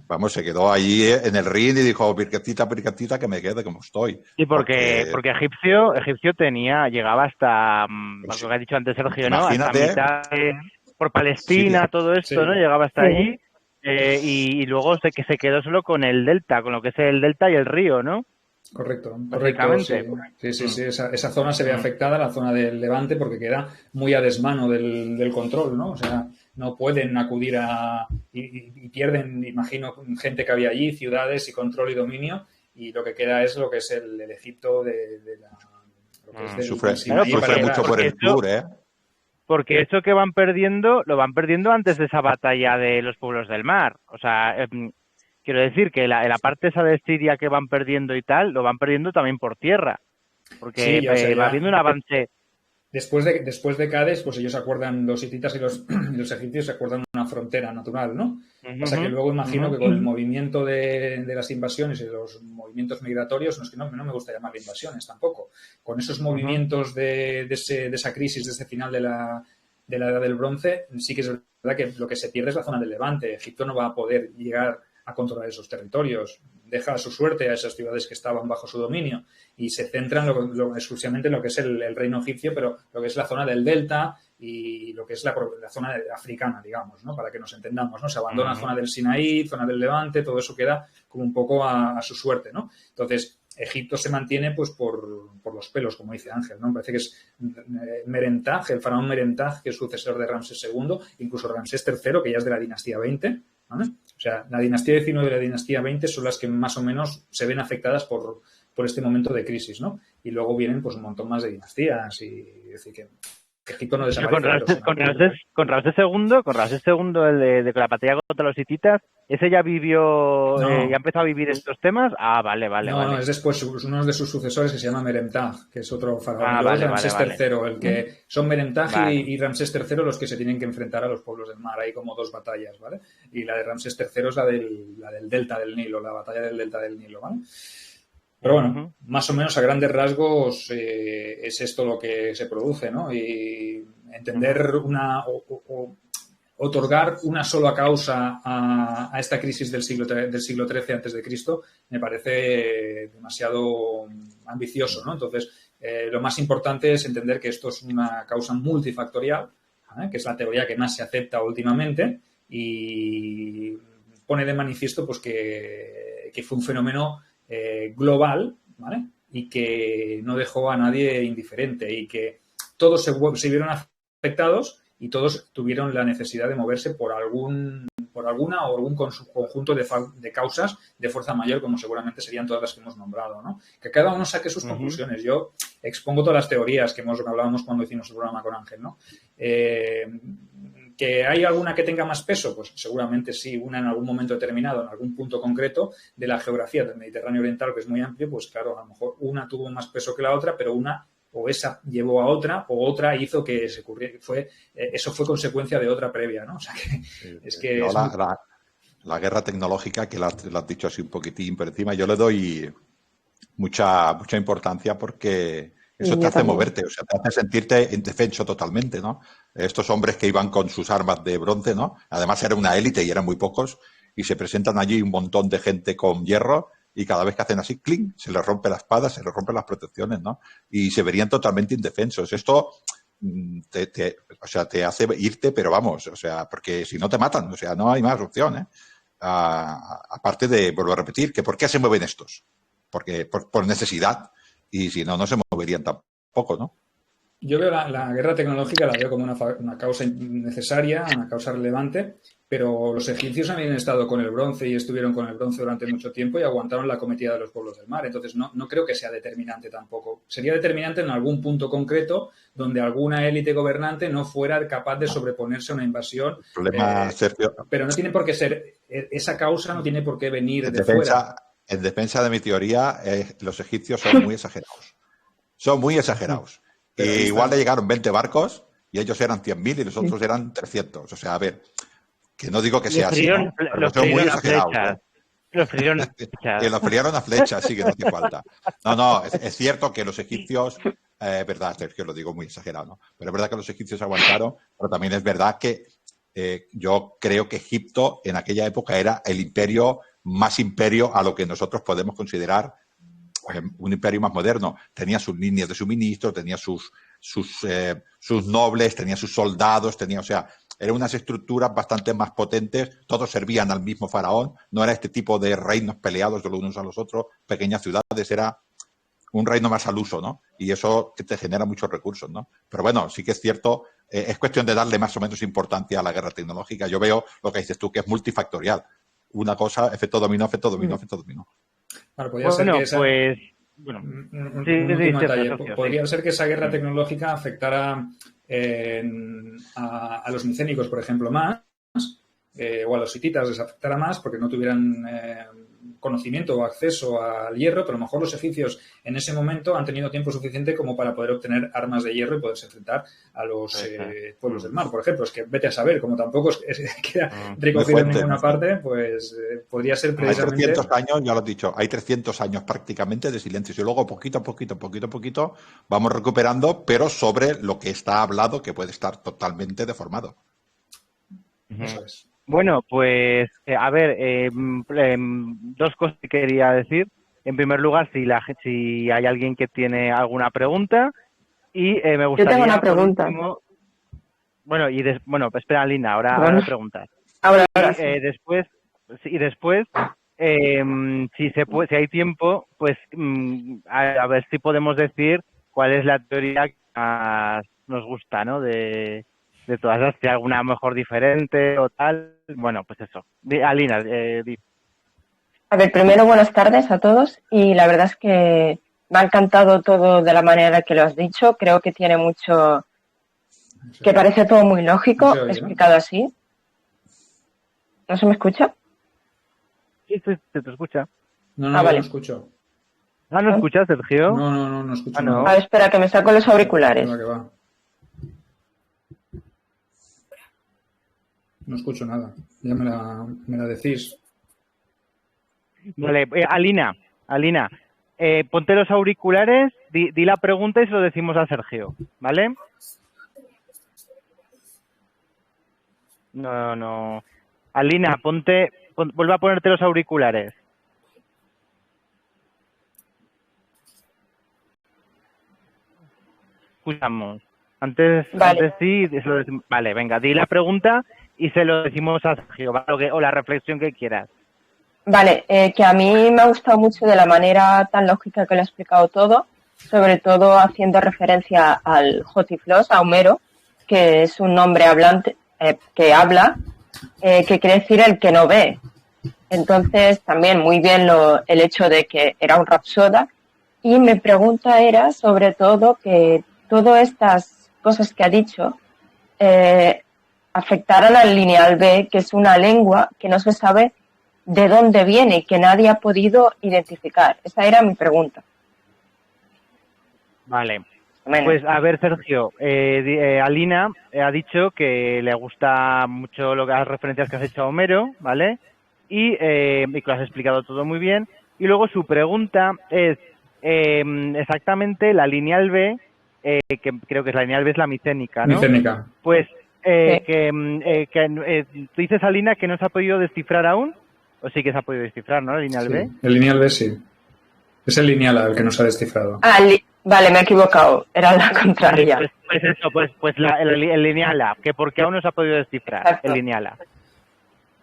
C: Vamos, se quedó allí en el ring y dijo, pirquetita, que me quede como estoy.
A: Sí, porque Egipcio llegaba hasta, lo que ha dicho antes Sergio, ¿no? Hasta mitad por Palestina, sí, todo esto, ¿no? Llegaba hasta allí y luego se quedó solo con el delta, con lo que es el delta y el río, ¿no?
D: Correcto. Sí. Esa zona se ve afectada, la zona del Levante, porque queda muy a desmano del control, ¿no? O sea, no pueden acudir y pierden, imagino, gente que había allí, ciudades y control y dominio, y lo que queda es lo que es el Egipto lo que es del
C: sufre
D: Sinaí
C: mucho por el sur, ¿eh?
A: Porque eso que van perdiendo, lo van perdiendo antes de esa batalla de los pueblos del mar. O sea... Quiero decir que la parte esa de Siria que van perdiendo y tal, lo van perdiendo también por tierra. Porque
D: sí, o sea,
A: va habiendo un avance.
D: Después de Cádiz, pues ellos se acuerdan, los hititas y los egipcios se acuerdan de una frontera natural, ¿no? Pasa que luego imagino que con el movimiento de las invasiones y los movimientos migratorios, no me gusta llamarle invasiones tampoco, con esos movimientos de esa crisis, de ese final de la Edad del Bronce, sí que es verdad que lo que se pierde es la zona del Levante. Egipto no va a poder llegar a controlar esos territorios, deja a su suerte a esas ciudades que estaban bajo su dominio y se centran exclusivamente en lo que es el reino egipcio, pero lo que es la zona del delta y lo que es la zona africana, digamos, ¿no? Para que nos entendamos, ¿no? Se abandona la zona del Sinaí, zona del Levante, todo eso queda como un poco a su suerte, ¿no? Entonces, Egipto se mantiene pues por los pelos, como dice Ángel, ¿no? Parece que es Merentaj, el faraón Merentaj, que es sucesor de Ramsés II, incluso Ramsés III, que ya es de la dinastía 20, ¿vale? O sea, la dinastía 19 y la dinastía 20 son las que más o menos se ven afectadas por este momento de crisis, ¿no? Y luego vienen pues un montón más de dinastías y decir que que Egipto no
A: Pero
D: desaparece.
A: con Ramsés II, el de la batalla contra los hititas, ¿ese ya vivió,
D: No.
A: ya empezó a vivir estos temas? Ah, vale.
D: No, es después uno de sus sucesores que se llama Meremtag, que es otro faraón. Y luego es Ramsés III, el que son Meremtag y Ramsés III los que se tienen que enfrentar a los pueblos del mar. Hay como dos batallas, ¿vale? Y la de Ramsés III es la del delta del Nilo, la batalla del delta del Nilo, ¿vale? Pero bueno, más o menos a grandes rasgos es esto lo que se produce, ¿no? Y entender otorgar una sola causa a esta crisis del siglo XIII antes de Cristo me parece demasiado ambicioso, ¿no? Entonces, lo más importante es entender que esto es una causa multifactorial, ¿eh? Que es la teoría que más se acepta últimamente y pone de manifiesto pues que fue un fenómeno global, ¿vale? Y que no dejó a nadie indiferente y que todos se vieron afectados y todos tuvieron la necesidad de moverse por alguna o algún conjunto de causas de fuerza mayor, como seguramente serían todas las que hemos nombrado, ¿no? Que cada uno saque sus conclusiones. Yo expongo todas las teorías que hablábamos cuando hicimos el programa con Ángel, ¿no? ¿Que hay alguna que tenga más peso? Pues seguramente sí, una en algún momento determinado, en algún punto concreto de la geografía del Mediterráneo Oriental, que es muy amplio, pues claro, a lo mejor una tuvo más peso que la otra, pero una o esa llevó a otra o otra hizo que se ocurriera. Eso fue consecuencia de otra previa, ¿no? O sea que es que...
C: No, la guerra tecnológica, que la has dicho así un poquitín por encima, yo le doy mucha importancia porque eso te hace moverte, o sea, te hace sentirte indefenso totalmente, ¿no? Estos hombres que iban con sus armas de bronce, ¿no? Además era una élite y eran muy pocos, y se presentan allí un montón de gente con hierro y cada vez que hacen así, ¡cling!, se les rompe la espada, se les rompen las protecciones, ¿no? Y se verían totalmente indefensos. Esto te hace irte, pero vamos, o sea, porque si no te matan, o sea, no hay más opción, ¿eh? Aparte de, vuelvo a repetir, que ¿por qué se mueven estos? Porque por necesidad, y si no, no se moverían tampoco, ¿no?
D: Yo veo la guerra tecnológica, la veo como una causa necesaria, una causa relevante, pero los egipcios habían estado con el bronce y estuvieron con el bronce durante mucho tiempo y aguantaron la acometida de los pueblos del mar. Entonces, no creo que sea determinante tampoco. Sería determinante en algún punto concreto donde alguna élite gobernante no fuera capaz de sobreponerse a una invasión.
C: El problema, Sergio,
D: pero no tiene por qué ser, esa causa no tiene por qué venir de fuera.
C: En defensa de mi teoría, los egipcios son muy exagerados. Son muy exagerados. Y igual le llegaron 20 barcos y ellos eran 100.000 y los otros eran 300. O sea, a ver, que no digo que sea así, ¿no? Pero son muy exagerados.
A: Los frieron a flechas.
C: Y los frieron a flechas, sí que no hace falta. No, es cierto que los egipcios, verdad, Sergio, lo digo muy exagerado, ¿no? Pero es verdad que los egipcios aguantaron, pero también es verdad que yo creo que Egipto en aquella época era el imperio, más imperio a lo que nosotros podemos considerar un imperio más moderno. Tenía sus líneas de suministro, tenía sus nobles, tenía sus soldados, o sea, eran unas estructuras bastante más potentes, todos servían al mismo faraón, no era este tipo de reinos peleados de los unos a los otros, pequeñas ciudades, era un reino más al uso, ¿no? Y eso te genera muchos recursos, ¿no? Pero bueno, sí que es cierto, es cuestión de darle más o menos importancia a la guerra tecnológica. Yo veo lo que dices tú, que es multifactorial. Una cosa, efecto dominó, efecto dominó, efecto dominó.
D: Bueno, podría ser que esa...
A: pues... Bueno,
D: podría ser que esa guerra tecnológica afectara a los micénicos, por ejemplo, más, o a los hititas les afectara más porque no tuvieran conocimiento o acceso al hierro, pero a lo mejor los egipcios en ese momento han tenido tiempo suficiente como para poder obtener armas de hierro y poderse enfrentar a los pueblos del mar, por ejemplo. Es que vete a saber, como tampoco queda recogido en ninguna parte, pues podría ser precisamente...
C: Hay 300 años, ya lo he dicho, hay 300 años prácticamente de silencio y luego poquito a poquito vamos recuperando, pero sobre lo que está hablado, que puede estar totalmente deformado.
D: Eso es.
A: Bueno, pues, a ver, dos cosas que quería decir. En primer lugar, si hay alguien que tiene alguna pregunta y me gustaría...
E: Yo tengo una pregunta.
A: Último, bueno, espera, Lina, ahora me preguntas.
E: Ahora
A: sí. Después, si hay tiempo, pues a ver si podemos decir cuál es la teoría que más nos gusta, ¿no? De todas las, si hay alguna mejor diferente o tal. Bueno, pues eso. Alina,
E: A ver, primero buenas tardes a todos y la verdad es que me ha encantado todo de la manera que lo has dicho. Creo que tiene mucho que parece todo muy lógico,
B: No se oye, ¿no?
E: explicado así. ¿No se me escucha?
A: Sí, se te escucha.
B: No,
E: Ah,
B: yo
E: vale.
B: no escucho.
A: Ah, ¿no escuchas, Sergio?
B: No escucho
A: Ah, no.
B: nada.
E: A ver, espera, que me saco los auriculares.
B: Que va. No escucho nada. Ya me la decís.
A: Vale, Alina, ponte los auriculares, di la pregunta y se lo decimos a Sergio, ¿vale? No. Alina, vuelve a ponerte los auriculares. Escuchamos. Antes sí, se lo decimos. Vale, venga, di la pregunta y se lo decimos a Sergio, ¿vale? O la reflexión que quieras.
E: Vale, que a mí me ha gustado mucho de la manera tan lógica que lo ha explicado todo, sobre todo haciendo referencia al Jotiflos, a Homero, que es un hombre hablante, que habla, que quiere decir el que no ve. Entonces, también muy bien el hecho de que era un rapsoda. Y mi pregunta era, sobre todo, que todas estas cosas que ha dicho afectaran al lineal B, que es una lengua que no se sabe de dónde viene, que nadie ha podido identificar. Esa era mi pregunta.
A: Vale. Pues a ver, Sergio, Alina ha dicho que le gusta mucho las referencias que has hecho a Homero, ¿vale? Y que lo has explicado todo muy bien. Y luego su pregunta es exactamente la lineal B, que creo que es la lineal B, es la micénica, ¿no?
B: Micénica.
A: Pues
E: Sí.
A: tú dices, Alina, que no se ha podido descifrar aún, o sí que se ha podido descifrar, ¿no? La lineal
B: Sí,
A: B.
B: el lineal B sí. Es el lineal A el que nos ha descifrado.
E: Vale, me he equivocado. Era la contraria.
A: Pues el lineal A, que porque aún no se ha podido descifrar.
E: Exacto.
A: El lineal A.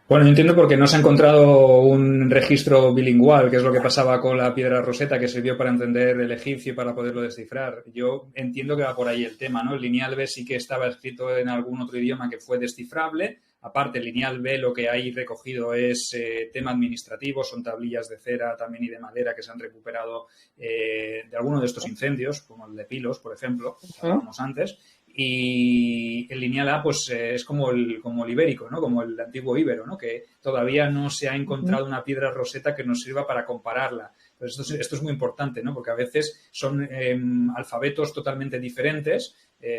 B: Bueno, yo entiendo porque no se ha encontrado un registro bilingüal, que es lo que pasaba con la piedra roseta, que sirvió para entender el egipcio y para poderlo descifrar. Yo entiendo que va por ahí el tema, ¿no? El lineal B sí que estaba escrito en algún otro idioma que fue descifrable. Aparte, el lineal B lo que hay recogido es tema administrativo, son tablillas de cera también y de madera que se han recuperado de alguno de estos incendios, como el de Pilos, por ejemplo, que hablábamos antes. Y el lineal A pues es como el ibérico, ¿no? Como el antiguo íbero, ¿no? Que todavía no se ha encontrado una piedra roseta que nos sirva para compararla. Pues esto es muy importante, ¿no? Porque a veces son alfabetos totalmente diferentes,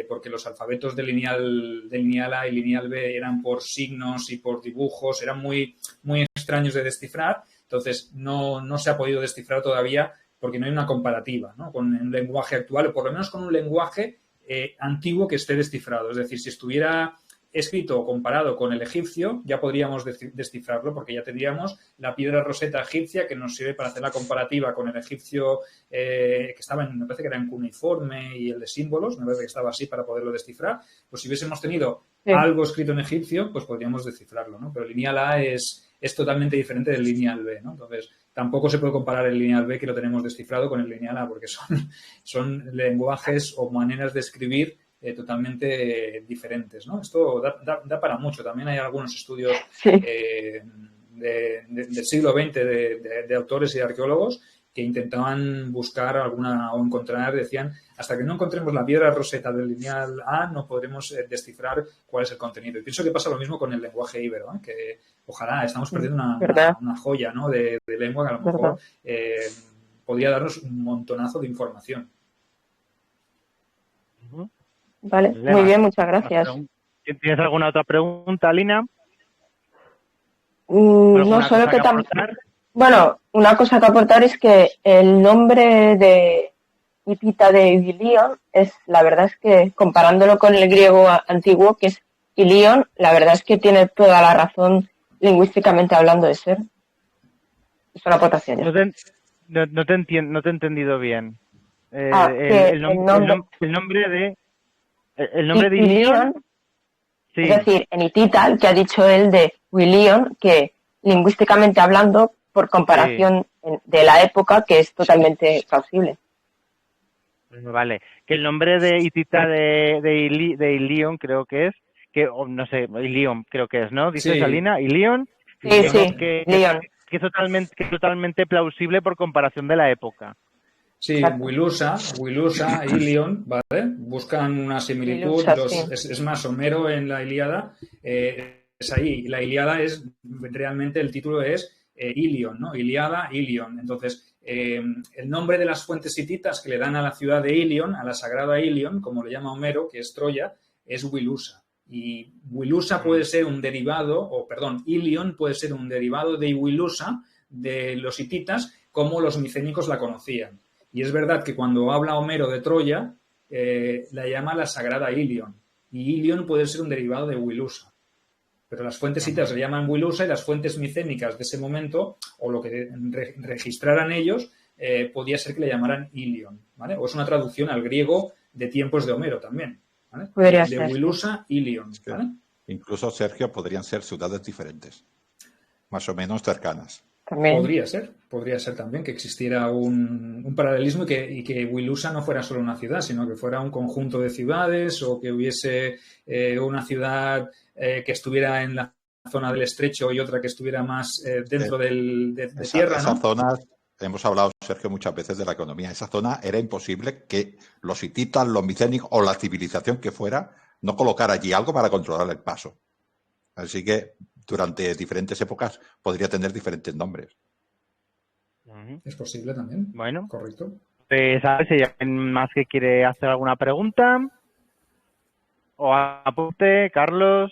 B: porque los alfabetos del lineal A y lineal B eran por signos y por dibujos, eran muy, muy extraños de descifrar. Entonces no se ha podido descifrar todavía porque no hay una comparativa, ¿no? Con un lenguaje actual, o por lo menos con un lenguaje antiguo que esté descifrado. Es decir, si estuviera escrito o comparado con el egipcio, ya podríamos descifrarlo porque ya tendríamos la piedra roseta egipcia que nos sirve para hacer la comparativa con el egipcio que estaba me parece que era en cuneiforme y el de símbolos, me parece que estaba así para poderlo descifrar. Pues si hubiésemos tenido algo escrito en egipcio, pues podríamos descifrarlo, ¿no? Pero el lineal A es totalmente diferente del lineal B, ¿no? Entonces, tampoco se puede comparar el lineal B que lo tenemos descifrado con el lineal A porque son lenguajes o maneras de escribir totalmente diferentes, ¿no? Esto da para mucho. También hay algunos estudios del siglo XX de autores y de arqueólogos que intentaban buscar o encontrar, decían, hasta que no encontremos la piedra roseta del lineal A no podremos descifrar cuál es el contenido. Y pienso que pasa lo mismo con el lenguaje íbero, ¿eh? Que ojalá estamos perdiendo una joya, ¿no? de lengua que a lo mejor podría darnos un montonazo de información.
E: Vale, muy bien, muchas gracias.
A: ¿Tienes alguna otra pregunta, Alina?
E: No, solo que bueno, una cosa que aportar es que el nombre de Hipita de Ilion la verdad es que comparándolo con el griego antiguo, que es Ilion, la verdad es que tiene toda la razón lingüísticamente hablando de ser. Es una aportación.
A: No te he entendido bien.
E: El
A: nombre de Ilion. Sí.
E: Es decir, en hitita, el que ha dicho él de Willion, que lingüísticamente hablando, por comparación de la época, que es totalmente plausible.
A: Vale, que el nombre de hitita de Ilion creo que es, no sé, Ilion creo que es, ¿no? ¿Dices, Alina? ¿Ilion?
E: Sí,
A: que es totalmente plausible por comparación de la época.
D: Sí,
E: Exacto.
D: Wilusa, Ilion, ¿vale? Buscan una similitud.
E: Wilusa, sí.
D: Es más, Homero en la Ilíada es ahí. La Ilíada es, realmente el título es Ilion, ¿no? Ilíada, Ilion. Entonces, el nombre de las fuentes hititas que le dan a la ciudad de Ilion, a la sagrada Ilion, como le llama Homero, que es Troya, es Wilusa. Y Wilusa puede ser un derivado, Ilion puede ser un derivado de Wilusa, de los hititas, como los micénicos la conocían. Y es verdad que cuando habla Homero de Troya, la llama la sagrada Ilion. Y Ilion puede ser un derivado de Wilusa. Pero las fuentes hititas le llaman Wilusa y las fuentes micénicas de ese momento, o lo que registraran ellos, podía ser que le llamaran Ilion, ¿vale? O es una traducción al griego de tiempos de Homero también, ¿vale?
E: Podría
D: De
E: ser.
D: Wilusa, Ilion, ¿vale?
C: Incluso, Sergio, podrían ser ciudades diferentes, más o menos cercanas.
E: También.
D: Podría ser también que existiera un paralelismo y que Wilusa no fuera solo una ciudad, sino que fuera un conjunto de ciudades o que hubiese una ciudad que estuviera en la zona del estrecho y otra que estuviera más dentro de tierra, ¿no?
C: Esas zonas, hemos hablado, Sergio, muchas veces de la economía. Esa zona era imposible que los hititas, los micénicos o la civilización que fuera no colocara allí algo para controlar el paso. Así que durante diferentes épocas podría tener diferentes nombres.
D: Es posible también.
A: Bueno,
D: Correcto.
A: pues a ver si hay alguien más que quiere hacer alguna pregunta. O apunte, Carlos,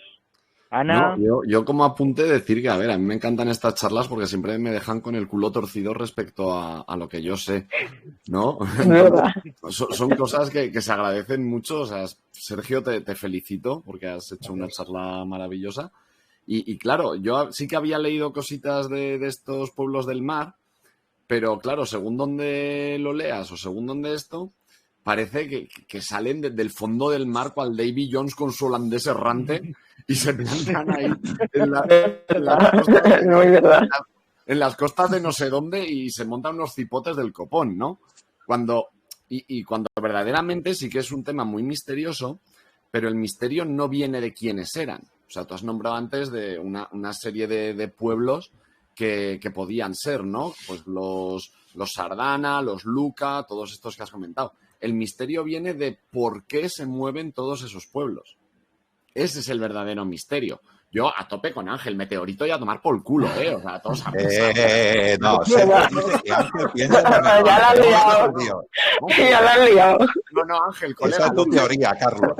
A: Ana.
F: No, yo como apunte decir que, a ver, a mí me encantan estas charlas porque siempre me dejan con el culo torcido respecto a lo que yo sé, ¿no?
E: Es verdad.
F: Son cosas que se agradecen mucho. O sea, Sergio, te felicito porque has hecho una charla maravillosa. Y claro, yo sí que había leído cositas de estos pueblos del mar, pero claro, según donde lo leas o según donde esto, parece que salen del fondo del mar cual Davy Jones con su holandés errante y se plantan ahí
E: Muy verdad.
F: en las costas de no sé dónde y se montan unos cipotes del copón, ¿no? Cuando verdaderamente sí que es un tema muy misterioso, pero el misterio no viene de quiénes eran. O sea, tú has nombrado antes de una serie de pueblos que podían ser, ¿no? Pues los Sardana, los Luca, todos estos que has comentado. El misterio viene de por qué se mueven todos esos pueblos. Ese es el verdadero misterio. Yo a tope con Ángel, meteorito y a tomar por el culo, ¿eh? O sea, todos a
C: No, Sergio dice que Ángel piensa en
E: Ya la has liado. Ya la has liado.
F: No, Ángel, colega.
C: Esa es tu teoría, Carlos.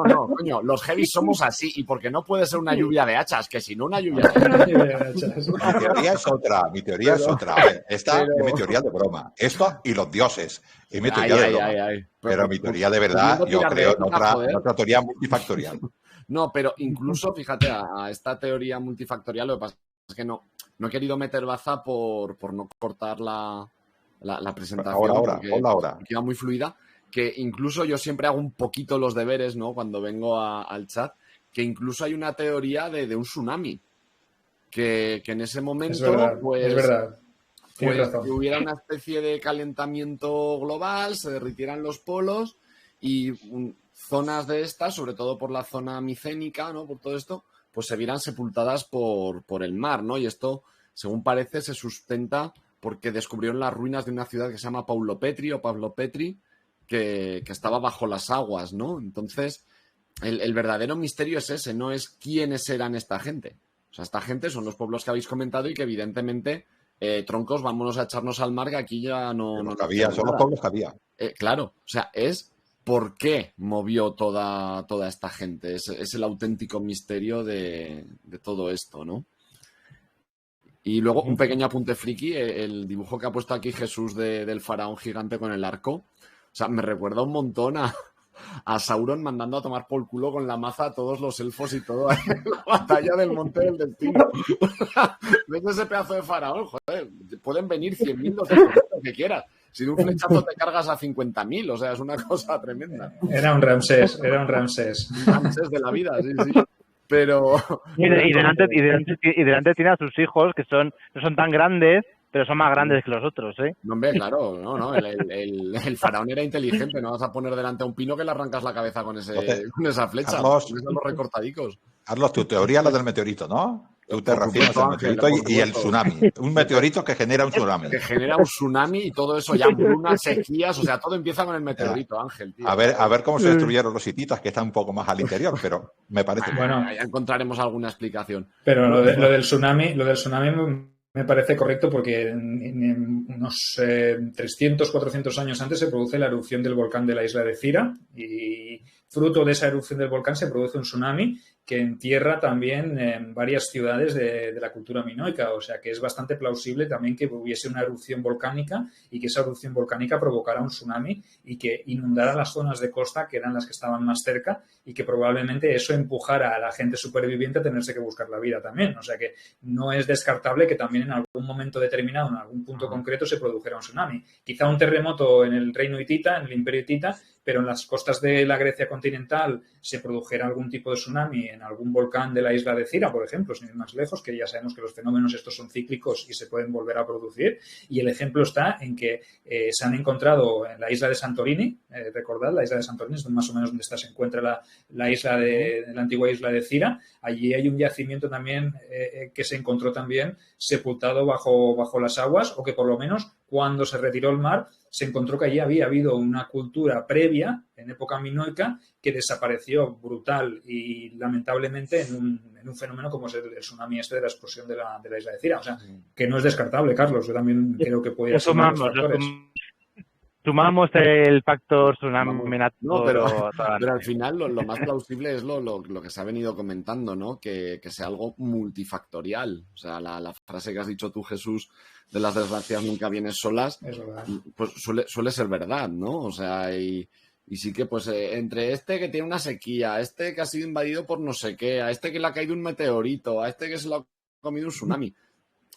F: No, coño, los heavy somos así. Y porque no puede ser una lluvia de hachas, que si no una lluvia de hachas.
C: Mi teoría es otra. A ver, esta es mi teoría de broma. Esto y los dioses. Es mi teoría de broma. Pero mi teoría de verdad, yo creo en otra teoría multifactorial.
F: No, pero incluso, fíjate, a esta teoría multifactorial lo que pasa es que no he querido meter baza por no cortar la presentación.
C: Ahora.
F: Que iba muy fluida. Que incluso yo siempre hago un poquito los deberes, ¿no? Cuando vengo al chat, que incluso hay una teoría de un tsunami. Que en ese momento,
D: es verdad.
F: Pues que hubiera una especie de calentamiento global, se derritieran los polos y zonas de estas, sobre todo por la zona micénica, ¿no? Por todo esto, pues se vieran sepultadas por el mar, ¿no? Y esto, según parece, se sustenta porque descubrieron las ruinas de una ciudad que se llama Pablo Petri, que estaba bajo las aguas, ¿no? Entonces, el verdadero misterio es ese, no es quiénes eran esta gente. O sea, esta gente son los pueblos que habéis comentado y que evidentemente, troncos, vámonos a echarnos al mar, que aquí ya no
C: Son los pueblos que había.
F: Claro, o sea, es por qué movió toda esta gente. Es el auténtico misterio de todo esto, ¿no? Y luego un pequeño apunte friki, el dibujo que ha puesto aquí Jesús del faraón gigante con el arco. O sea, me recuerda un montón a Sauron mandando a tomar por culo con la maza a todos los elfos y todo en la batalla del Monte del Destino. ¿Ves ese pedazo de faraón? Joder, pueden venir 100.000, 200.000, lo que quieras. Si de un flechazo te cargas a 50.000, o sea, es una cosa tremenda.
D: Era un Ramsés.
F: Un Ramsés de la vida, sí. Pero...
A: Y delante tiene a sus hijos, que no son tan grandes, pero son más grandes que los otros, ¿eh?
F: No, hombre, claro, no. El faraón era inteligente, no vas a poner delante a un pino que le arrancas la cabeza con esa flecha,
C: Carlos,
F: con esos recortadicos.
C: Carlos, tu teoría es la del meteorito, ¿no? Tú te refieres al meteorito y el tsunami. Un meteorito que genera un tsunami.
F: Que genera un tsunami y todo eso, ya hambrunas, sequías, o sea, todo empieza con el meteorito, Ángel, tío.
C: A ver cómo se destruyeron los hititas, que están un poco más al interior, pero me parece.
D: Bueno,
F: ya encontraremos alguna explicación.
D: Pero lo del tsunami me parece correcto porque en unos 300, 400 años antes se produce la erupción del volcán de la isla de Cira y fruto de esa erupción del volcán se produce un tsunami que entierra también varias ciudades de la cultura minoica. O sea que es bastante plausible también que hubiese una erupción volcánica y que esa erupción volcánica provocara un tsunami y que inundara las zonas de costa que eran las que estaban más cerca y que probablemente eso empujara a la gente superviviente a tenerse que buscar la vida también. O sea que no es descartable que también en algún momento determinado, en algún punto concreto, se produjera un tsunami. Quizá un terremoto en el reino hitita, en el imperio hitita, pero en las costas de la Grecia continental se produjera algún tipo de tsunami en algún volcán de la isla de Cira, por ejemplo, sin ir más lejos, que ya sabemos que los fenómenos estos son cíclicos y se pueden volver a producir. Y el ejemplo está en que se han encontrado en la isla de Santorini, recordad, la isla de Santorini es más o menos donde se encuentra la isla la antigua isla de Cira. Allí hay un yacimiento también que se encontró también sepultado bajo las aguas, o que por lo menos cuando se retiró el mar se encontró que allí había habido una cultura previa, en época minoica, que desapareció brutal y lamentablemente en un fenómeno como es el tsunami este de la explosión de la isla de Cira. O sea, que no es descartable, Carlos. Yo también creo que podría ser uno de los factores.
A: Sumamos el factor tsunami.
F: No, pero al final lo más plausible es lo que se ha venido comentando, ¿no? Que sea algo multifactorial. O sea, la frase que has dicho tú, Jesús, de las desgracias nunca vienen solas, pues suele ser verdad, ¿no? O sea, y sí que pues entre este que tiene una sequía, a este que ha sido invadido por no sé qué, a este que le ha caído un meteorito, a este que se lo ha comido un tsunami,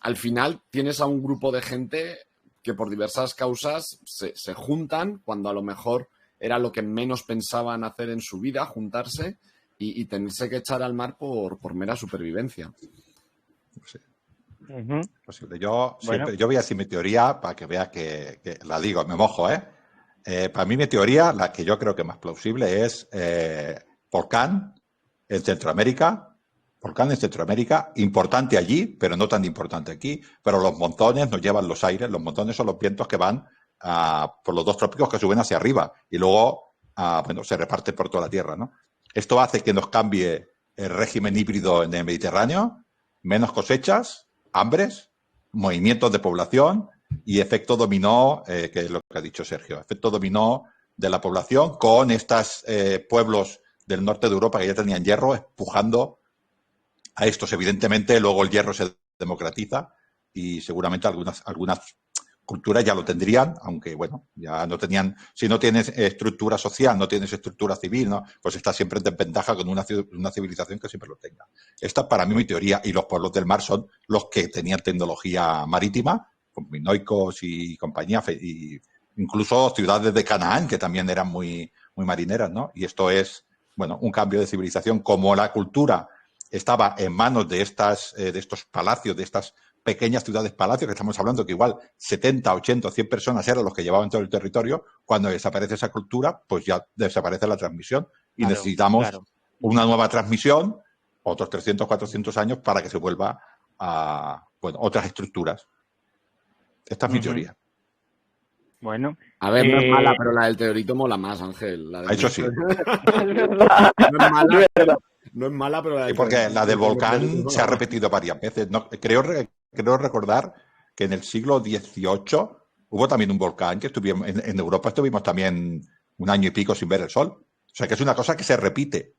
F: al final tienes a un grupo de gente que por diversas causas se juntan cuando a lo mejor era lo que menos pensaban hacer en su vida, juntarse y tenerse que echar al mar por mera supervivencia.
C: Sí. Posible. Yo voy a decir mi teoría para que vea que la digo, me mojo, para mí mi teoría, la que yo creo que más plausible es volcán en Centroamérica, importante allí, pero no tan importante aquí, pero los monzones nos llevan los aires, los monzones son los vientos que van por los dos trópicos que suben hacia arriba y luego se reparten por toda la Tierra, ¿no? Esto hace que nos cambie el régimen híbrido en el Mediterráneo, menos cosechas, hambres, movimientos de población y efecto dominó, que es lo que ha dicho Sergio, efecto dominó de la población con estos pueblos del norte de Europa que ya tenían hierro empujando a estos. Evidentemente, luego el hierro se democratiza y seguramente algunas culturas ya lo tendrían, aunque, bueno, ya no tenían. Si no tienes estructura social, no tienes estructura civil, ¿no? Pues está siempre en desventaja con una civilización que siempre lo tenga. Esta es para mí mi teoría, y los pueblos del mar son los que tenían tecnología marítima, con minoicos y compañía, y incluso ciudades de Canaán, que también eran muy, muy marineras, ¿no? Y esto es, bueno, un cambio de civilización. Como la cultura estaba en manos de estos palacios, de estas pequeñas ciudades-palacios, que estamos hablando que igual 70, 80, 100 personas eran los que llevaban todo el territorio, cuando desaparece esa cultura, pues ya desaparece la transmisión y necesitamos una nueva transmisión, otros 300, 400 años para que se vuelva a otras estructuras. Esta es mi teoría.
A: Bueno.
F: A ver, no es mala, pero la del teorito mola más, Ángel.
C: Eso sí.
F: No es mala, pero la del
C: porque la del volcán se ha repetido varias veces. No, creo recordar que en el siglo XVIII hubo también un volcán que estuvimos en Europa, estuvimos también un año y pico sin ver el sol. O sea que es una cosa que se repite.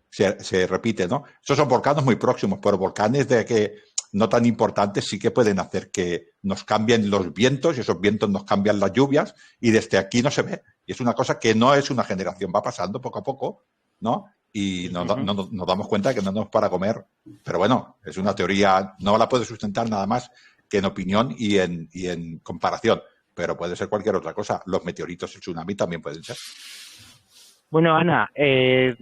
C: Se repite, ¿no? Esos son volcanes muy próximos, pero volcanes de que no tan importantes sí que pueden hacer que nos cambien los vientos y esos vientos nos cambian las lluvias y desde aquí no se ve. Y es una cosa que no es una generación, va pasando poco a poco, ¿no? Y nos damos cuenta de que no nos para comer. Pero bueno, es una teoría, no la puedo sustentar nada más que en opinión y en comparación. Pero puede ser cualquier otra cosa. Los meteoritos, el tsunami también pueden ser.
A: Bueno, Ana, ¿quieres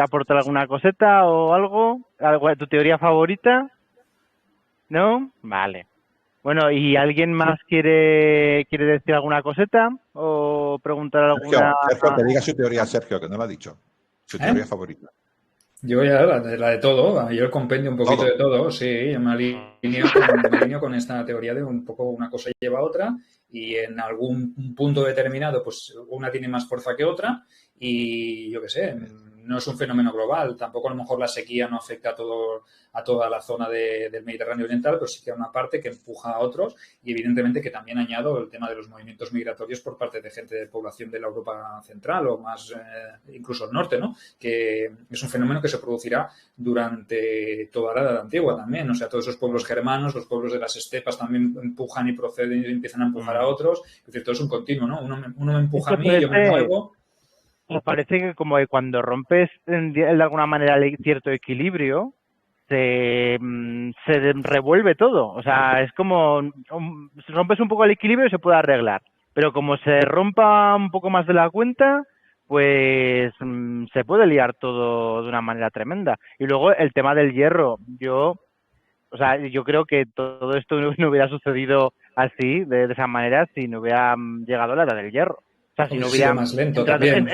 A: aportar alguna coseta o algo? ¿Tu teoría favorita? ¿No? Vale. Bueno, ¿y alguien más quiere decir alguna coseta o preguntar alguna?
C: Sergio, que diga su teoría, Sergio, que no lo ha dicho. Su teoría favorita.
B: Yo ya la de todo, yo compendio un poquito
C: Todo.
B: de todo, sí, yo me alineo con esta teoría de un poco una cosa lleva a otra y en algún punto determinado pues una tiene más fuerza que otra y yo qué sé, no es un fenómeno global, tampoco a lo mejor la sequía no afecta a toda la zona del Mediterráneo Oriental, pero sí que hay una parte que empuja a otros y evidentemente que también añado el tema de los movimientos migratorios por parte de gente de población de la Europa central o más incluso el norte, ¿no? Que es un fenómeno que se producirá durante toda la Edad Antigua también, o sea, todos esos pueblos germanos, los pueblos de las estepas también empujan y proceden y empiezan a empujar a otros, es decir, todo es un continuo, ¿no? Uno me empuja a mí, yo me muevo.
A: Me parece que como que cuando rompes de alguna manera cierto equilibrio, se revuelve todo. O sea, es como si rompes un poco el equilibrio se puede arreglar. Pero como se rompa un poco más de la cuenta, pues se puede liar todo de una manera tremenda. Y luego el tema del hierro. Yo creo que todo esto no hubiera sucedido así, de esa manera, si no hubiera llegado la edad del hierro. O sea, si no hubiera
B: más lento también.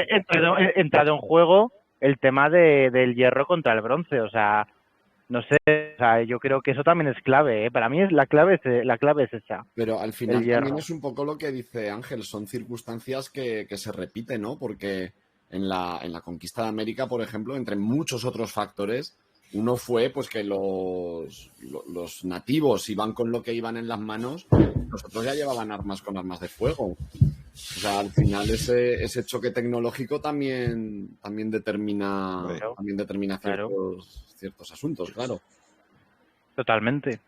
A: entrado en juego el tema del hierro contra el bronce. O sea, no sé, o sea, yo creo que eso también es clave, ¿eh? Para mí la clave es esa.
F: Pero al final también es un poco lo que dice Ángel, son circunstancias que se repiten, ¿no? Porque en la conquista de América, por ejemplo, entre muchos otros factores, uno fue pues que los nativos iban con lo que iban en las manos, los otros ya llevaban armas con armas de fuego. O sea, al final ese choque tecnológico también determina ciertos asuntos, claro.
A: Totalmente.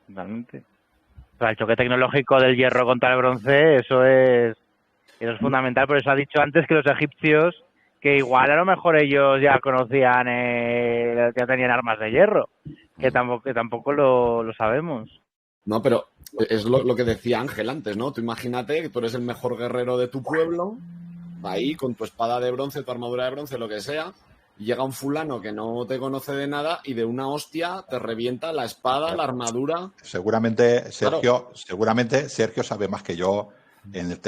A: O sea, el choque tecnológico del hierro contra el bronce, eso es fundamental. Por eso ha dicho antes que los egipcios, que igual a lo mejor ellos ya conocían, ya tenían armas de hierro, que tampoco lo sabemos.
F: No, pero es lo que decía Ángel antes, ¿no? Tú imagínate que tú eres el mejor guerrero de tu pueblo, ahí con tu espada de bronce, tu armadura de bronce, lo que sea, y llega un fulano que no te conoce de nada y de una hostia te revienta la espada, la armadura.
C: Seguramente Sergio sabe más que yo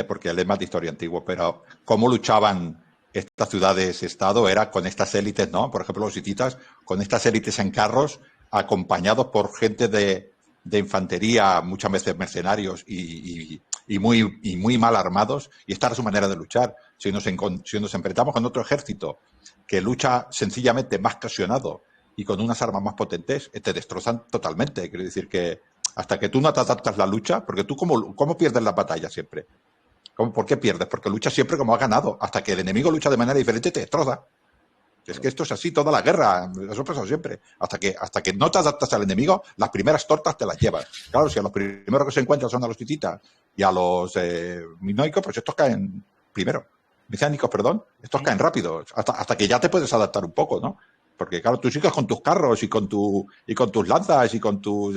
C: porque él es más de historia antigua, pero cómo luchaban estas ciudades-estado era con estas élites, ¿no? Por ejemplo, los hititas, con estas élites en carros, acompañados por gente de infantería, muchas veces mercenarios y muy mal armados, y esta era su manera de luchar. Si nos enfrentamos con otro ejército que lucha sencillamente más cohesionado y con unas armas más potentes, te destrozan totalmente. Quiero decir que hasta que tú no te adaptas la lucha, porque tú ¿cómo pierdes la batalla siempre? ¿Por qué pierdes? Porque luchas siempre como has ganado. Hasta que el enemigo lucha de manera diferente, te destroza. Es que esto es así, toda la guerra, eso ha pasado siempre. Hasta que no te adaptas al enemigo, las primeras tortas te las llevas. Claro, si a los primeros que se encuentran son a los hititas y a los minoicos, pues estos caen primero. Micénicos, perdón, estos caen rápido, hasta que ya te puedes adaptar un poco, ¿no? Porque claro, tú sigues con tus carros y con tus lanzas y con tus...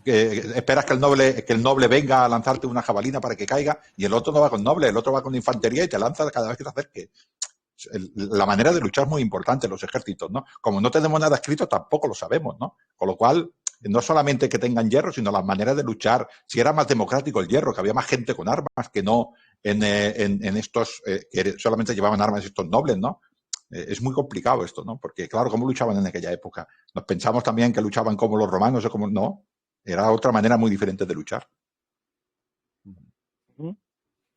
C: esperas que el noble venga a lanzarte una jabalina para que caiga, y el otro no va con noble, el otro va con infantería y te lanza cada vez que te acerque. La manera de luchar es muy importante en los ejércitos, ¿no? Como no tenemos nada escrito, tampoco lo sabemos, ¿no? Con lo cual, no solamente que tengan hierro, sino las maneras de luchar. Si era más democrático el hierro, que había más gente con armas que no en estos que solamente llevaban armas estos nobles, ¿no? Es muy complicado esto, ¿no? Porque, claro, ¿cómo luchaban en aquella época? Nos pensamos también que luchaban como los romanos o como... No, era otra manera muy diferente de luchar.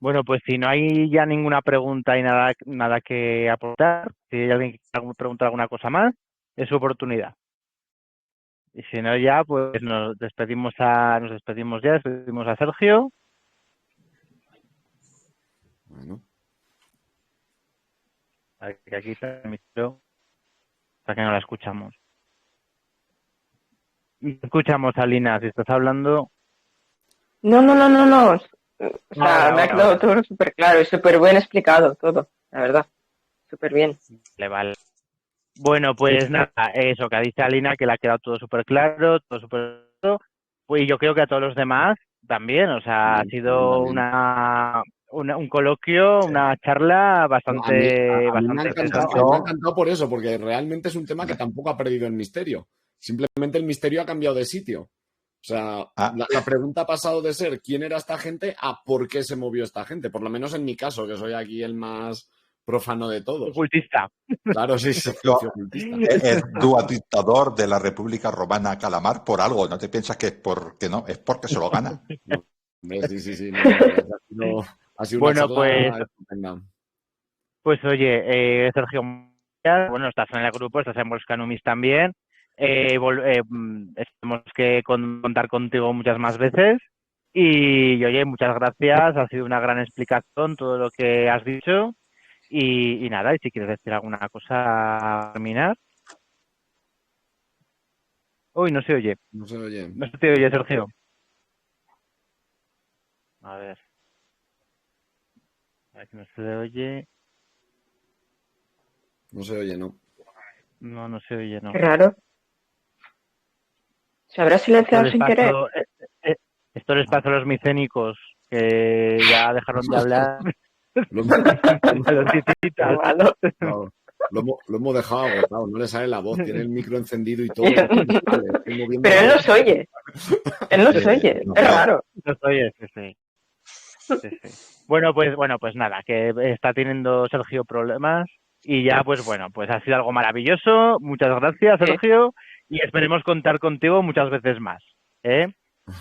A: Bueno, pues si no hay ya ninguna pregunta y nada que aportar, si hay alguien que quiera preguntar alguna cosa más, es su oportunidad. Y si no ya, pues nos despedimos a Sergio.
F: Bueno.
A: Aquí está el micro, para que no la escuchamos. Escuchamos a Lina, si estás hablando.
E: No. O sea, me ha quedado todo súper claro y súper bien explicado todo, la verdad. Súper bien.
A: Vale. Bueno, pues nada, eso que ha dicho Alina, que le ha quedado todo súper claro, todo súper claro. Pues yo creo que a todos los demás también, o sea, ha sido un coloquio, una charla bastante...
F: A mí me ha encantado por eso, porque realmente es un tema que tampoco ha perdido el misterio. Simplemente el misterio ha cambiado de sitio. O sea, la pregunta ha pasado de ser quién era esta gente a por qué se movió esta gente. Por lo menos en mi caso, que soy aquí el más profano de todos.
A: Ocultista.
F: Claro, sí, Sergio ocultista.
C: Es dictador de la República Romana Calamar por algo. No te piensas que es porque no, es porque se lo gana.
F: Hombre, sí. No, ha sido una
A: Bueno,
F: charla estupenda.
A: pues oye, Sergio, bueno, estás en el grupo, estás en Volcanumis también. Tenemos que contar contigo muchas más veces. Y oye, muchas gracias. Ha sido una gran explicación todo lo que has dicho. Y nada, y si quieres decir alguna cosa a terminar. Uy, no se oye.
F: No se oye.
A: No se te oye, Sergio. A ver. A ver que no se le oye.
F: No se oye, ¿no?
A: No, no se oye, no.
E: Qué raro. ¿Se habrá silenciado sin querer?
A: Esto les pasó a los micénicos, que ya dejaron de hablar.
F: Lo,
A: A los tititas.
F: no, lo hemos dejado agotado, no le sale la voz, tiene el micro encendido y todo. Estoy moviendo
E: Pero él
F: la
E: no se oye. Él no se oye.
F: no.
E: Es raro.
A: No se oye, sí. Bueno, pues nada, que está teniendo Sergio problemas y ya, pues bueno, pues ha sido algo maravilloso. Muchas gracias, Sergio, y esperemos contar contigo muchas veces más.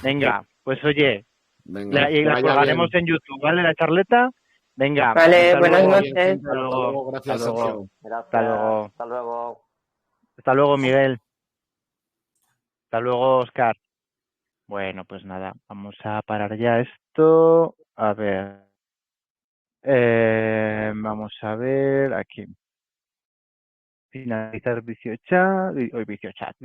A: Venga, pues oye,
F: Venga,
A: y la
F: vaya
A: colgaremos
F: bien.
A: en YouTube, ¿vale? La charleta. Venga.
E: Vale,
A: hasta
E: buenas
A: luego.
E: noches.
F: Hasta
A: Hasta luego.
F: luego, gracias,
A: Hasta luego.
F: Sergio.
G: Gracias.
A: Hasta luego.
G: Hasta luego.
A: Hasta luego, Miguel. Hasta luego, Oscar. Bueno, pues nada, vamos a parar ya esto. A ver. Vamos a ver aquí. Finalizar video chat. Video chat.